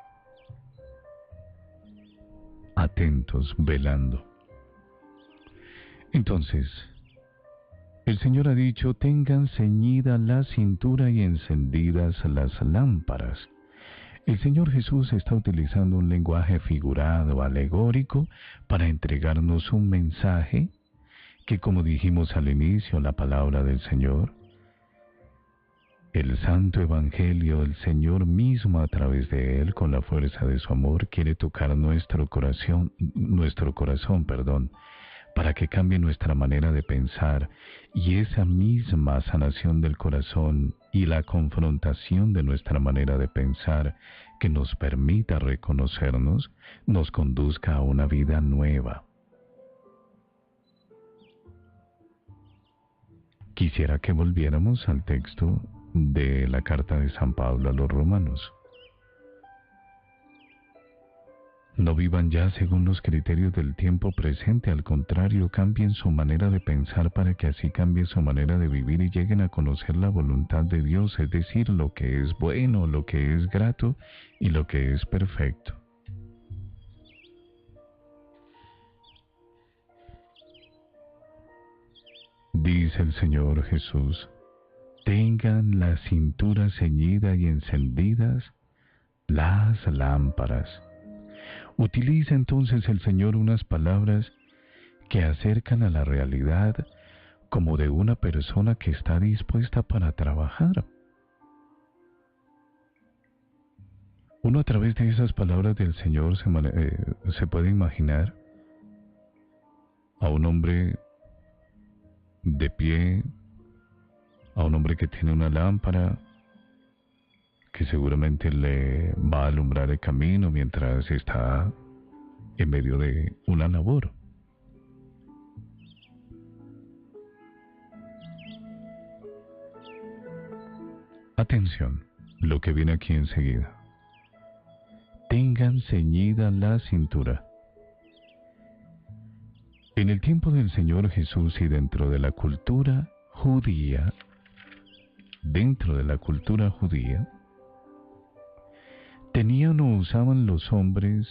S1: atentos, velando. Entonces, el Señor ha dicho, tengan ceñida la cintura y encendidas las lámparas. El Señor Jesús está utilizando un lenguaje figurado, alegórico, para entregarnos un mensaje que, como dijimos al inicio, la palabra del Señor, el Santo Evangelio, el Señor mismo a través de él, con la fuerza de su amor, quiere tocar nuestro corazón, para que cambie nuestra manera de pensar, y esa misma sanación del corazón y la confrontación de nuestra manera de pensar que nos permita reconocernos, nos conduzca a una vida nueva. Quisiera que volviéramos al texto de la carta de San Pablo a los Romanos. No vivan ya según los criterios del tiempo presente, al contrario, cambien su manera de pensar para que así cambie su manera de vivir y lleguen a conocer la voluntad de Dios, es decir, lo que es bueno, lo que es grato y lo que es perfecto. Dice el Señor Jesús, tengan la cintura ceñida y encendidas las lámparas. Utiliza entonces el Señor unas palabras que acercan a la realidad como de una persona que está dispuesta para trabajar. Uno a través de esas palabras del Señor se puede imaginar a un hombre de pie, a un hombre que tiene una lámpara que seguramente le va a alumbrar el camino mientras está en medio de una labor. Atención, lo que viene aquí enseguida. Tengan ceñida la cintura. En el tiempo del Señor Jesús y dentro de la cultura judía, tenían o usaban los hombres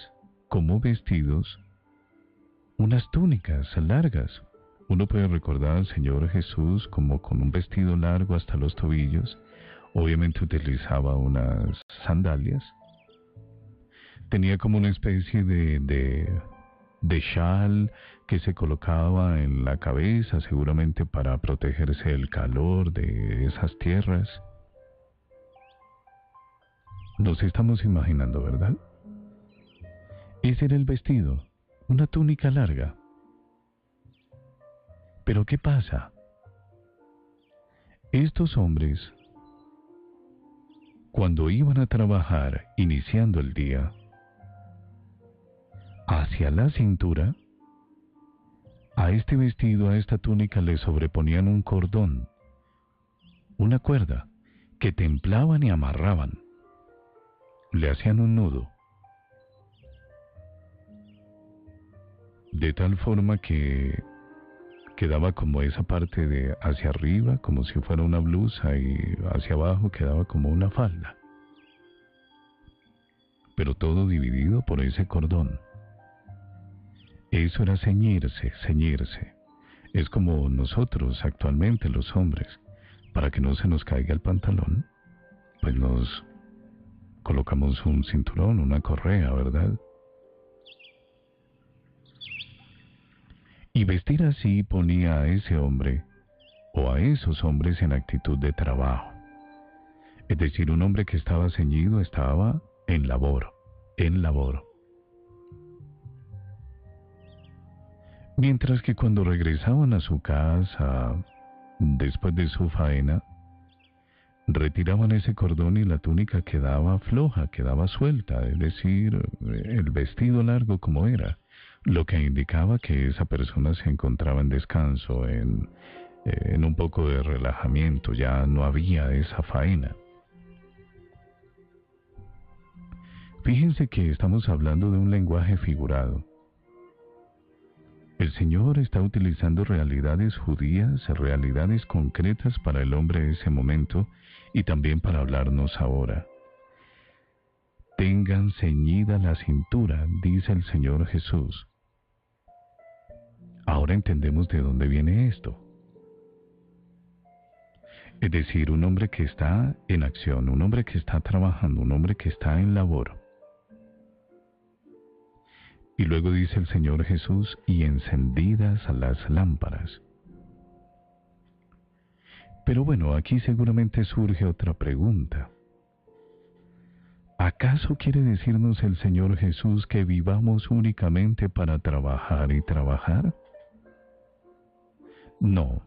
S1: como vestidos unas túnicas largas. Uno puede recordar al Señor Jesús como con un vestido largo hasta los tobillos. Obviamente utilizaba unas sandalias. Tenía como una especie de chal que se colocaba en la cabeza, seguramente para protegerse del calor de esas tierras. Nos estamos imaginando, ¿verdad? Ese era el vestido, una túnica larga. Pero ¿qué pasa? Estos hombres, cuando iban a trabajar, iniciando el día, hacia la cintura, a este vestido, a esta túnica le sobreponían un cordón, una cuerda, que templaban y amarraban. Le hacían un nudo, de tal forma que quedaba como esa parte de hacia arriba, como si fuera una blusa, y hacia abajo quedaba como una falda, pero todo dividido por ese cordón. Eso era ceñirse. Es como nosotros actualmente los hombres, para que no se nos caiga el pantalón, pues nos colocamos un cinturón, una correa, ¿verdad? Y vestir así ponía a ese hombre o a esos hombres en actitud de trabajo. Es decir, un hombre que estaba ceñido estaba en labor. Mientras que cuando regresaban a su casa, después de su faena, retiraban ese cordón y la túnica quedaba floja, quedaba suelta, es decir, el vestido largo como era, lo que indicaba que esa persona se encontraba en descanso, en un poco de relajamiento, ya no había esa faena. Fíjense que estamos hablando de un lenguaje figurado. El Señor está utilizando realidades judías, realidades concretas para el hombre de ese momento y también para hablarnos ahora. tengan ceñida la cintura, dice el Señor Jesús. Ahora entendemos de dónde viene esto. Es decir, un hombre que está en acción, un hombre que está trabajando, un hombre que está en labor. Y luego dice el Señor Jesús, y encendidas las lámparas. Pero bueno, aquí seguramente surge otra pregunta. ¿Acaso quiere decirnos el Señor Jesús que vivamos únicamente para trabajar y trabajar? No.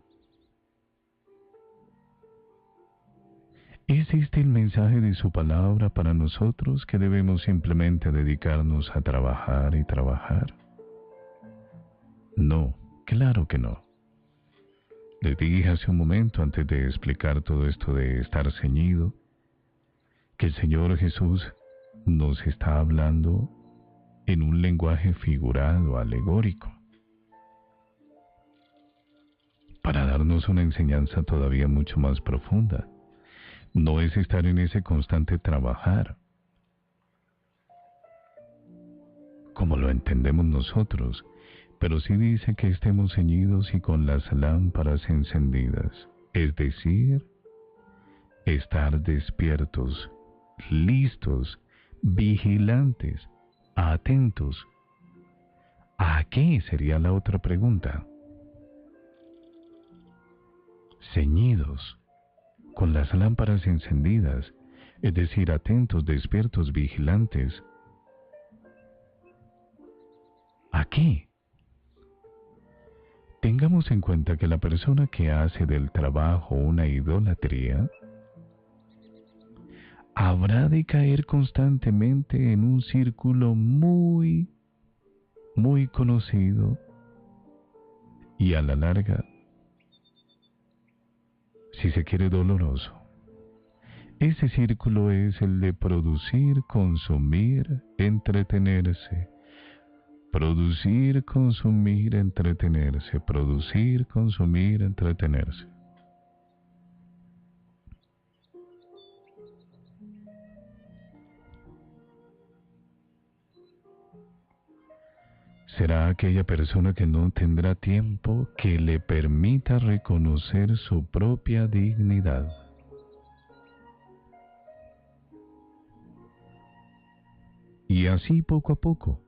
S1: ¿Es este el mensaje de su palabra para nosotros, que debemos simplemente dedicarnos a trabajar y trabajar? No, claro que no. Le dije hace un momento, antes de explicar todo esto de estar ceñido, que el Señor Jesús nos está hablando en un lenguaje figurado, alegórico, para darnos una enseñanza todavía mucho más profunda. No es estar en ese constante trabajar, como lo entendemos nosotros, pero sí dice que estemos ceñidos y con las lámparas encendidas, es decir, estar despiertos, listos, vigilantes, atentos. ¿A qué sería la otra pregunta? Ceñidos, con las lámparas encendidas, es decir, atentos, despiertos, vigilantes. ¿A qué? Tengamos en cuenta que la persona que hace del trabajo una idolatría habrá de caer constantemente en un círculo muy conocido y a la larga, si se quiere, doloroso. Ese círculo es el de producir, consumir, entretenerse. Producir, consumir, entretenerse. Producir, consumir, entretenerse. Será aquella persona que no tendrá tiempo que le permita reconocer su propia dignidad. Y así poco a poco,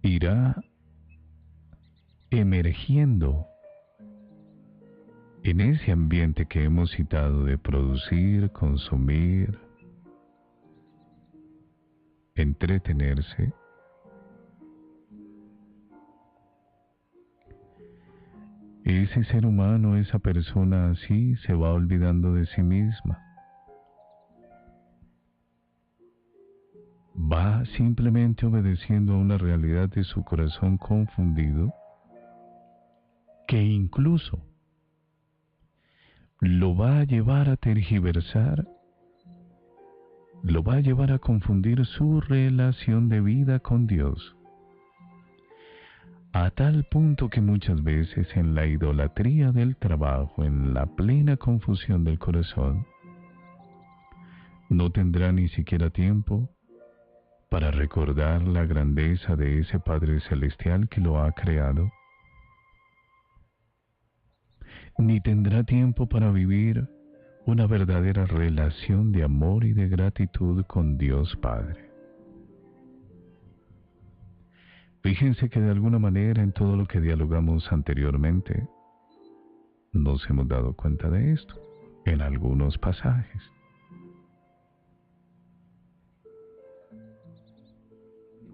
S1: irá emergiendo en ese ambiente que hemos citado de producir, consumir, entretenerse. Ese ser humano, esa persona así, se va olvidando de sí misma. Va simplemente obedeciendo a una realidad de su corazón confundido, que incluso lo va a llevar a tergiversar, lo va a llevar a confundir su relación de vida con Dios, a tal punto que muchas veces en la idolatría del trabajo, en la plena confusión del corazón, no tendrá ni siquiera tiempo para recordar la grandeza de ese Padre Celestial que lo ha creado, ni tendrá tiempo para vivir una verdadera relación de amor y de gratitud con Dios Padre. Fíjense que de alguna manera en todo lo que dialogamos anteriormente, nos hemos dado cuenta de esto, en algunos pasajes.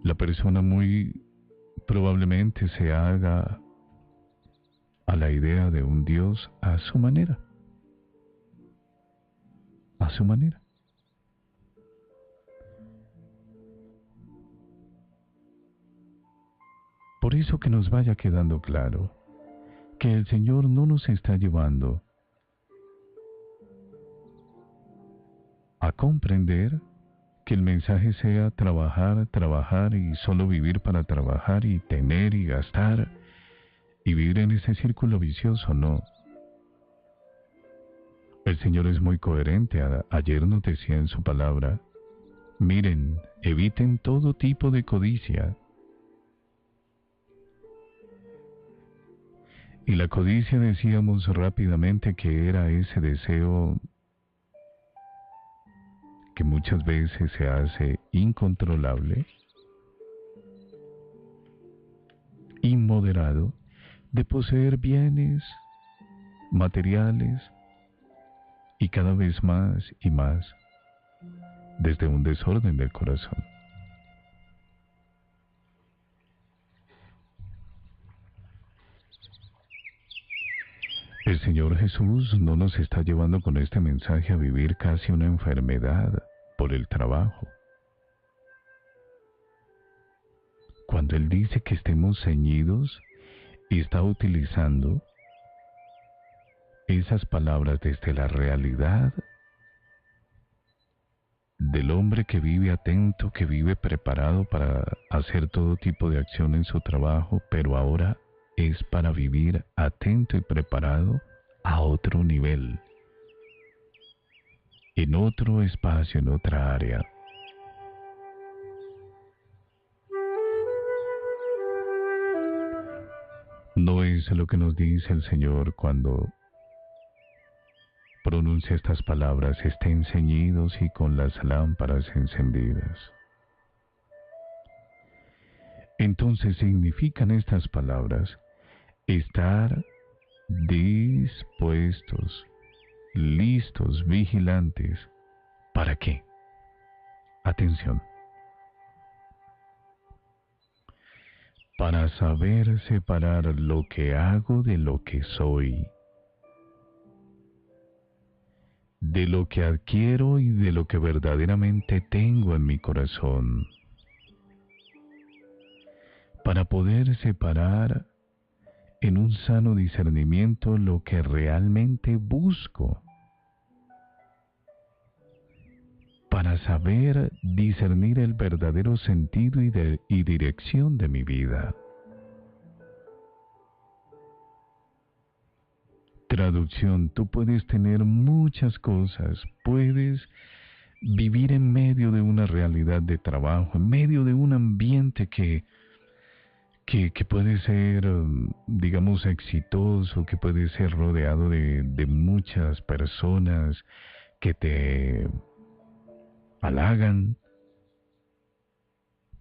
S1: La persona muy probablemente se haga a la idea de un Dios a su manera. A su manera. Por eso que nos vaya quedando claro que el Señor no nos está llevando a comprender que el mensaje sea trabajar, trabajar y solo vivir para trabajar y tener y gastar y vivir en ese círculo vicioso, no. El Señor es muy coherente. Ayer nos decía en su palabra, miren, eviten todo tipo de codicia. Y la codicia decíamos rápidamente que era ese deseo que muchas veces se hace incontrolable, inmoderado, de poseer bienes materiales y cada vez más y más desde un desorden del corazón. El Señor Jesús no nos está llevando con este mensaje a vivir casi una enfermedad por el trabajo. Cuando Él dice que estemos ceñidos, está utilizando esas palabras desde la realidad del hombre que vive atento, que vive preparado para hacer todo tipo de acción en su trabajo, pero ahora es para vivir atento y preparado a otro nivel, en otro espacio, en otra área. No es lo que nos dice el Señor cuando pronuncia estas palabras: estén ceñidos y con las lámparas encendidas. Entonces significan estas palabras estar dispuestos, listos, vigilantes. ¿Para qué? Atención. Para saber separar lo que hago de lo que soy, de lo que adquiero y de lo que verdaderamente tengo en mi corazón. Para poder separar en un sano discernimiento lo que realmente busco. Para saber discernir el verdadero sentido y dirección de mi vida. Traducción: tú puedes tener muchas cosas, puedes vivir en medio de una realidad de trabajo, en medio de un ambiente que puede ser, digamos, exitoso, que puede ser rodeado de muchas personas que te halagan,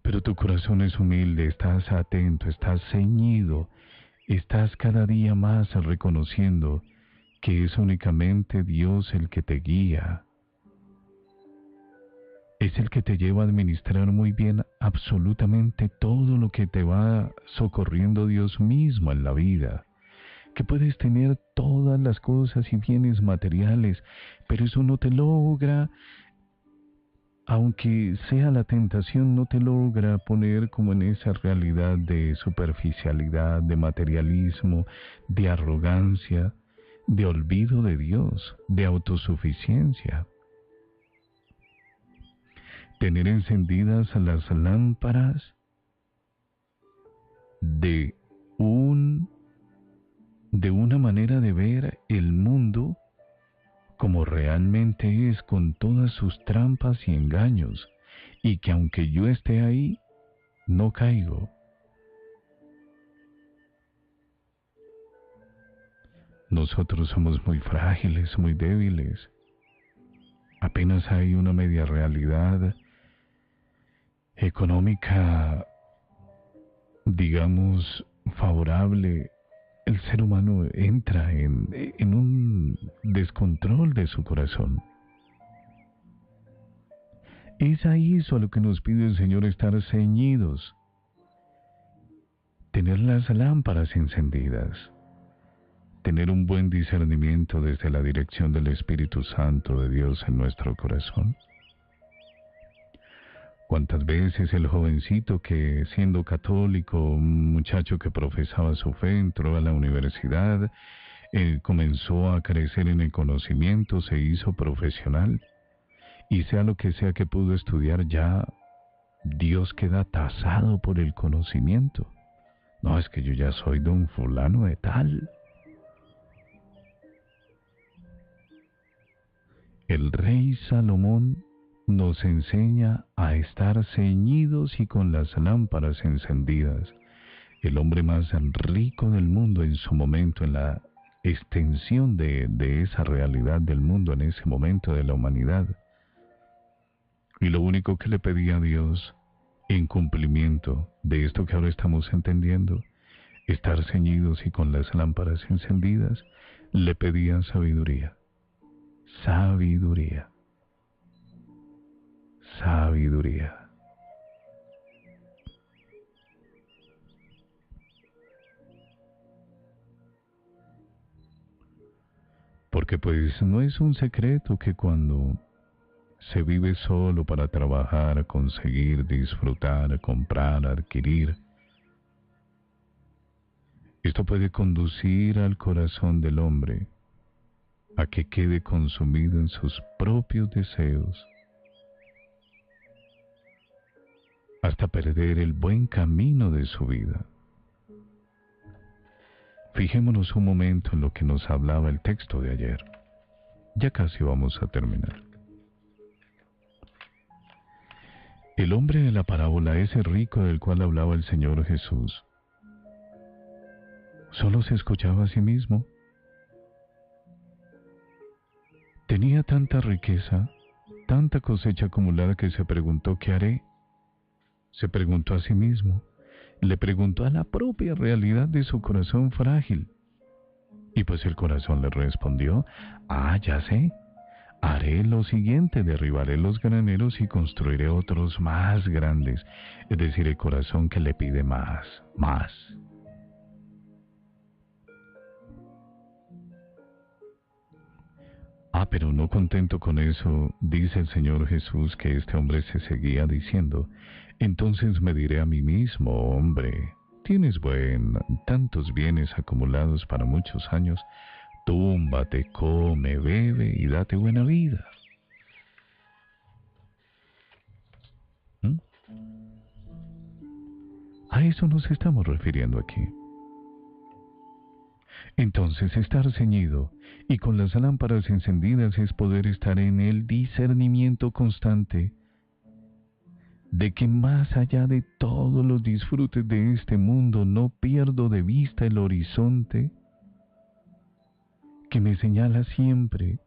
S1: pero tu corazón es humilde, estás atento, estás ceñido, estás cada día más reconociendo que es únicamente Dios el que te guía, es el que te lleva a administrar muy bien absolutamente todo lo que te va socorriendo Dios mismo en la vida, que puedes tener todas las cosas y bienes materiales, pero eso no te logra, aunque sea la tentación, no te logra poner como en esa realidad de superficialidad, de materialismo, de arrogancia, de olvido de Dios, de autosuficiencia. Tener encendidas las lámparas de una manera de ver el mundo como realmente es, con todas sus trampas y engaños, y que aunque yo esté ahí, no caigo. Nosotros somos muy frágiles, muy débiles. Apenas hay una media realidad económica, digamos, favorable, el ser humano entra en un descontrol de su corazón. Es a eso a lo que nos pide el Señor: estar ceñidos, tener las lámparas encendidas, tener un buen discernimiento desde la dirección del Espíritu Santo de Dios en nuestro corazón. ¿Cuántas veces el jovencito que, siendo católico, un muchacho que profesaba su fe, entró a la universidad, comenzó a crecer en el conocimiento, se hizo profesional, y sea lo que sea que pudo estudiar, ya Dios queda tasado por el conocimiento? No, es que yo ya soy don fulano de tal. El rey Salomón nos enseña a estar ceñidos y con las lámparas encendidas. El hombre más rico del mundo en su momento, en la extensión de esa realidad del mundo, en ese momento de la humanidad. Y lo único que le pedía a Dios, en cumplimiento de esto que ahora estamos entendiendo, estar ceñidos y con las lámparas encendidas, le pedía sabiduría. Sabiduría. Sabiduría. Porque pues no es un secreto que cuando se vive solo para trabajar, conseguir, disfrutar, comprar, adquirir, esto puede conducir al corazón del hombre a que quede consumido en sus propios deseos, hasta perder el buen camino de su vida. Fijémonos un momento en lo que nos hablaba el texto de ayer. Ya casi vamos a terminar. El hombre de la parábola, ese rico del cual hablaba el Señor Jesús, solo se escuchaba a sí mismo. Tenía tanta riqueza, tanta cosecha acumulada que se preguntó, ¿qué haré? Se preguntó a sí mismo, le preguntó a la propia realidad de su corazón frágil. Y pues el corazón le respondió, ya sé, haré lo siguiente, derribaré los graneros y construiré otros más grandes. Es decir, el corazón que le pide más, más. Pero no contento con eso, dice el Señor Jesús que este hombre se seguía diciendo, entonces me diré a mí mismo, hombre, tienes tantos bienes acumulados para muchos años, túmbate, come, bebe y date buena vida. ¿Mm? A eso nos estamos refiriendo aquí. Entonces estar ceñido y con las lámparas encendidas es poder estar en el discernimiento constante de que más allá de todos los disfrutes de este mundo no pierdo de vista el horizonte que me señala siempre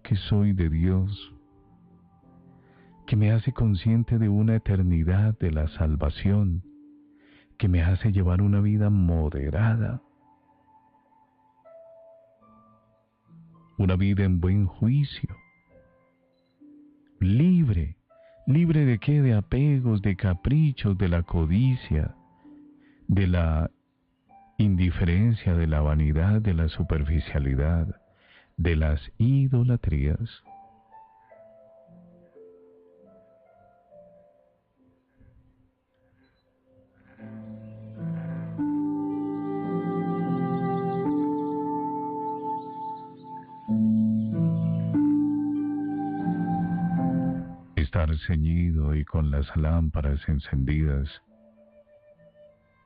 S1: que soy de Dios, que me hace consciente de una eternidad de la salvación, que me hace llevar una vida moderada, una vida en buen juicio, libre. ¿Libre de qué? De apegos, de caprichos, de la codicia, de la indiferencia, de la vanidad, de la superficialidad, de las idolatrías. Estar ceñido y con las lámparas encendidas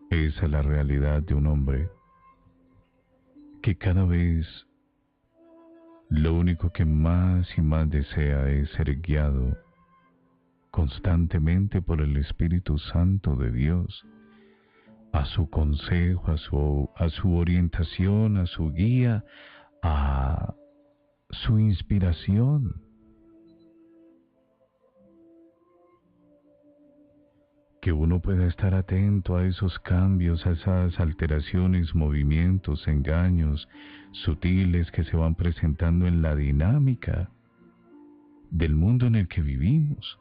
S1: es la realidad de un hombre que cada vez lo único que más y más desea es ser guiado constantemente por el Espíritu Santo de Dios, a su consejo, a su orientación, a su guía, a su inspiración. Que uno pueda estar atento a esos cambios, a esas alteraciones, movimientos, engaños sutiles que se van presentando en la dinámica del mundo en el que vivimos.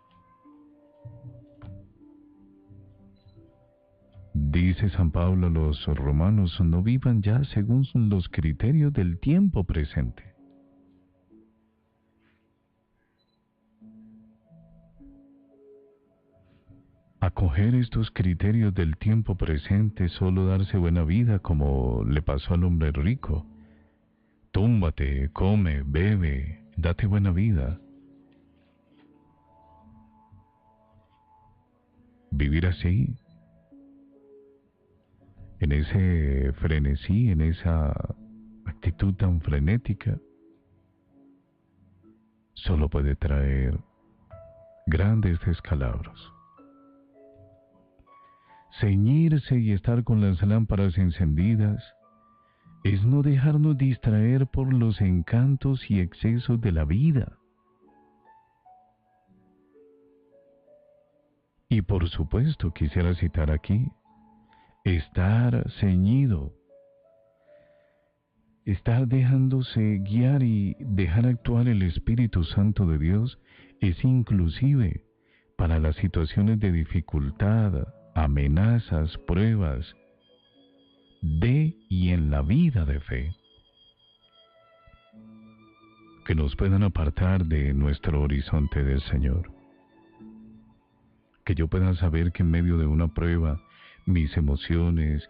S1: Dice San Pablo a los romanos, no vivan ya según los criterios del tiempo presente. Acoger estos criterios del tiempo presente, solo darse buena vida como le pasó al hombre rico. Túmbate, come, bebe, date buena vida. Vivir así, en ese frenesí, en esa actitud tan frenética, solo puede traer grandes descalabros. Ceñirse y estar con las lámparas encendidas es no dejarnos distraer por los encantos y excesos de la vida. Y por supuesto, quisiera citar aquí, estar ceñido, estar dejándose guiar y dejar actuar el Espíritu Santo de Dios es inclusive para las situaciones de dificultad, amenazas, pruebas, de y en la vida de fe, que nos puedan apartar de nuestro horizonte del Señor. Que yo pueda saber que en medio de una prueba, mis emociones,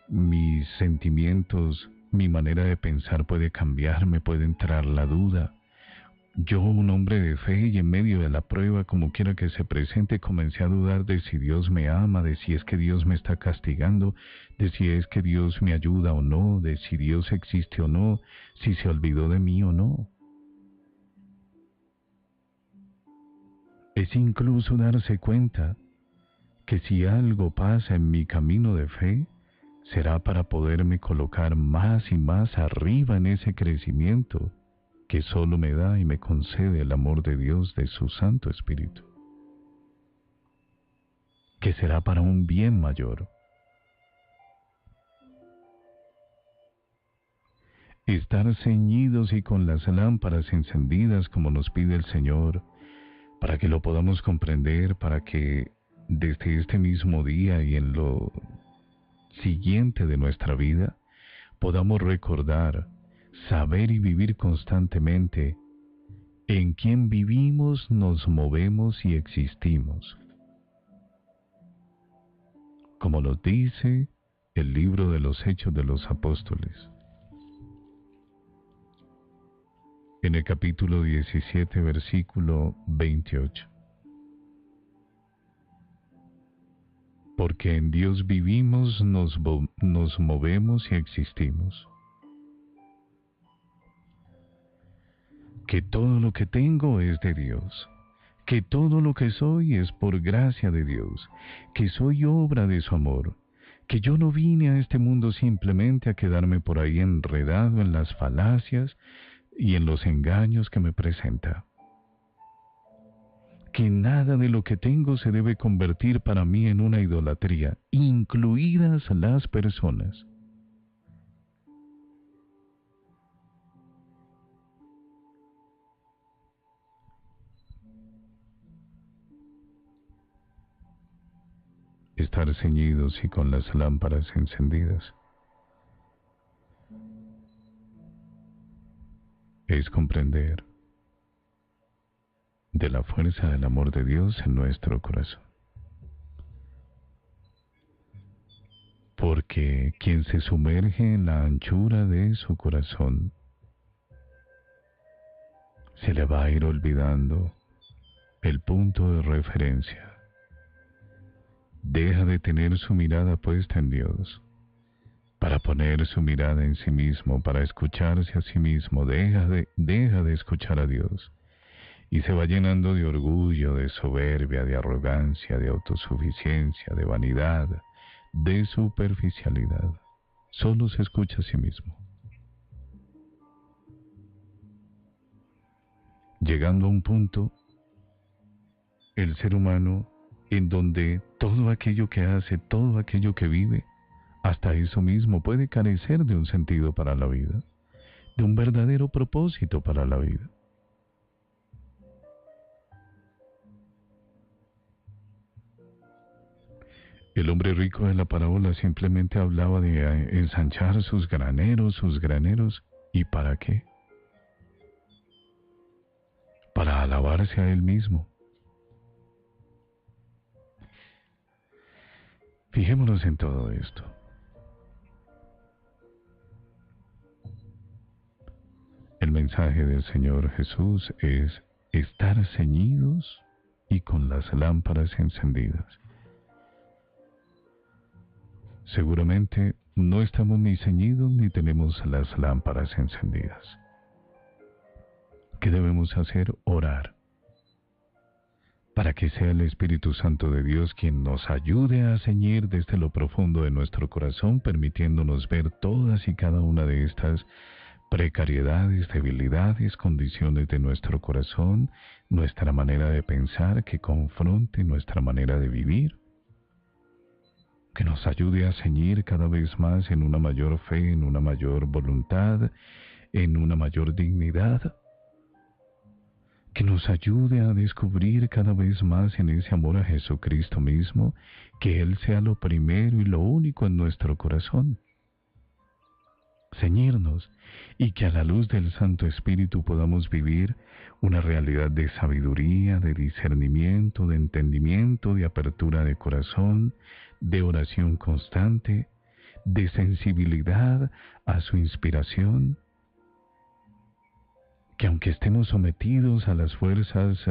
S1: mis sentimientos, mi manera de pensar puede cambiar, me puede entrar la duda. Yo, un hombre de fe, y en medio de la prueba, como quiera que se presente, comencé a dudar de si Dios me ama, de si es que Dios me está castigando, de si es que Dios me ayuda o no, de si Dios existe o no, si se olvidó de mí o no. Es incluso darse cuenta que si algo pasa en mi camino de fe, será para poderme colocar más y más arriba en ese crecimiento que solo me da y me concede el amor de Dios, de su Santo Espíritu, que será para un bien mayor. Estar ceñidos y con las lámparas encendidas como nos pide el Señor, para que lo podamos comprender, para que desde este mismo día y en lo siguiente de nuestra vida podamos recordar, saber y vivir constantemente en quién vivimos, nos movemos y existimos. Como nos dice el libro de los Hechos de los Apóstoles, en el capítulo 17, versículo 28. Porque en Dios vivimos, nos movemos y existimos. Que todo lo que tengo es de Dios, que todo lo que soy es por gracia de Dios, que soy obra de su amor, que yo no vine a este mundo simplemente a quedarme por ahí enredado en las falacias y en los engaños que me presenta. Que nada de lo que tengo se debe convertir para mí en una idolatría, incluidas las personas. Estar ceñidos y con las lámparas encendidas es comprender de la fuerza del amor de Dios en nuestro corazón. Porque quien se sumerge en la anchura de su corazón, se le va a ir olvidando el punto de referencia. Deja de tener su mirada puesta en Dios, para poner su mirada en sí mismo, para escucharse a sí mismo. Deja de escuchar a Dios. Y se va llenando de orgullo, de soberbia, de arrogancia, de autosuficiencia, de vanidad, de superficialidad. Solo se escucha a sí mismo. Llegando a un punto, el ser humano, en donde todo aquello que hace, todo aquello que vive, hasta eso mismo puede carecer de un sentido para la vida, de un verdadero propósito para la vida. El hombre rico de la parábola simplemente hablaba de ensanchar sus graneros, ¿y para qué? Para alabarse a él mismo. Fijémonos en todo esto. El mensaje del Señor Jesús es estar ceñidos y con las lámparas encendidas. Seguramente no estamos ni ceñidos ni tenemos las lámparas encendidas. ¿Qué debemos hacer? Orar. Para que sea el Espíritu Santo de Dios quien nos ayude a ceñir desde lo profundo de nuestro corazón, permitiéndonos ver todas y cada una de estas precariedades, debilidades, condiciones de nuestro corazón, nuestra manera de pensar que confronte nuestra manera de vivir, que nos ayude a ceñir cada vez más en una mayor fe, en una mayor voluntad, en una mayor dignidad, que nos ayude a descubrir cada vez más en ese amor a Jesucristo mismo, que Él sea lo primero y lo único en nuestro corazón. Ceñirnos y que a la luz del Santo Espíritu podamos vivir una realidad de sabiduría, de discernimiento, de entendimiento, de apertura de corazón, de oración constante, de sensibilidad a su inspiración, que aunque estemos sometidos a las fuerzas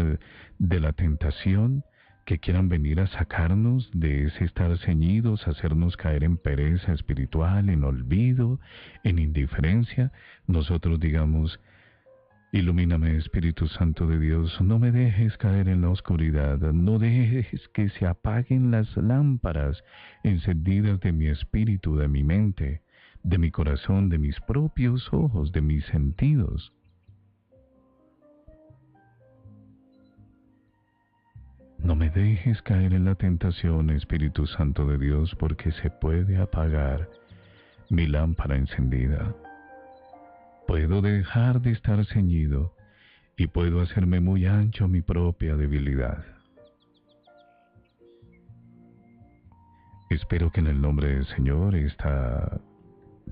S1: de la tentación, que quieran venir a sacarnos de ese estar ceñidos, hacernos caer en pereza espiritual, en olvido, en indiferencia, nosotros digamos: ilumíname, Espíritu Santo de Dios, no me dejes caer en la oscuridad, no dejes que se apaguen las lámparas encendidas de mi espíritu, de mi mente, de mi corazón, de mis propios ojos, de mis sentidos. No me dejes caer en la tentación, Espíritu Santo de Dios, porque se puede apagar mi lámpara encendida. Puedo dejar de estar ceñido y puedo hacerme muy ancho mi propia debilidad. Espero que en el nombre del Señor esta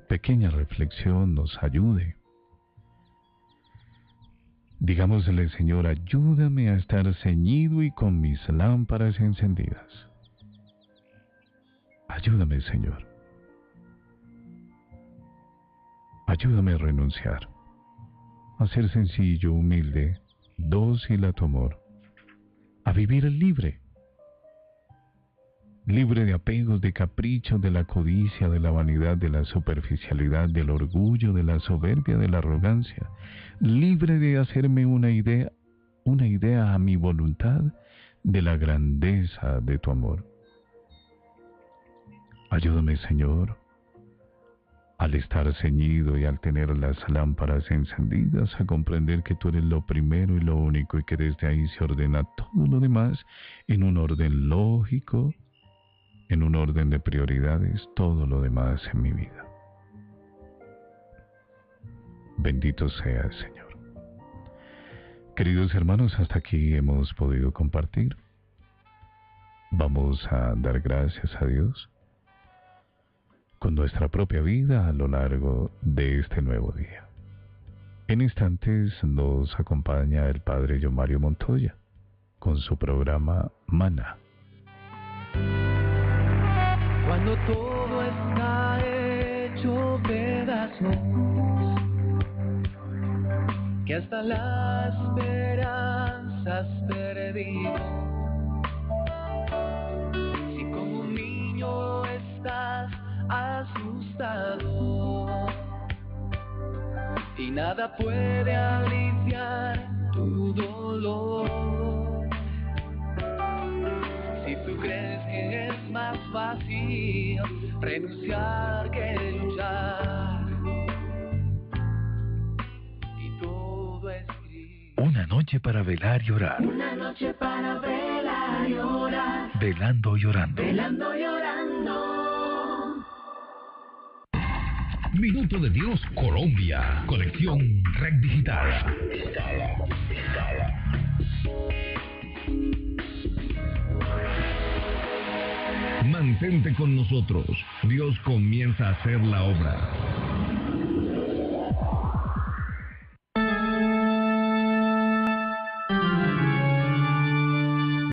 S1: pequeña reflexión nos ayude. Digámosle: Señor, ayúdame a estar ceñido y con mis lámparas encendidas. Ayúdame, Señor. Ayúdame a renunciar, a ser sencillo, humilde, dócil a tu amor, a vivir libre de apegos, de caprichos, de la codicia, de la vanidad, de la superficialidad, del orgullo, de la soberbia, de la arrogancia, libre de hacerme una idea a mi voluntad de la grandeza de tu amor. Ayúdame, Señor, al estar ceñido y al tener las lámparas encendidas, a comprender que tú eres lo primero y lo único, y que desde ahí se ordena todo lo demás en un orden lógico, en un orden de prioridades, todo lo demás en mi vida. Bendito sea el Señor. Queridos hermanos, hasta aquí hemos podido compartir. Vamos a dar gracias a Dios con nuestra propia vida a lo largo de este nuevo día. En instantes nos acompaña el Padre John Mario Montoya con su programa Maná.
S2: Cuando todo está hecho pedazos, que hasta la esperanza has perdido, si como un niño estás asustado y nada puede aliviar tu dolor, si tú crees que es más fácil renunciar que luchar, y todo es gris.
S3: Una noche para velar y orar.
S4: Una noche para velar y orar.
S3: Velando y orando.
S4: Velando y orando.
S3: Minuto de Dios Colombia. Conexión Red Digital. Mantente con nosotros. Dios comienza a hacer la obra.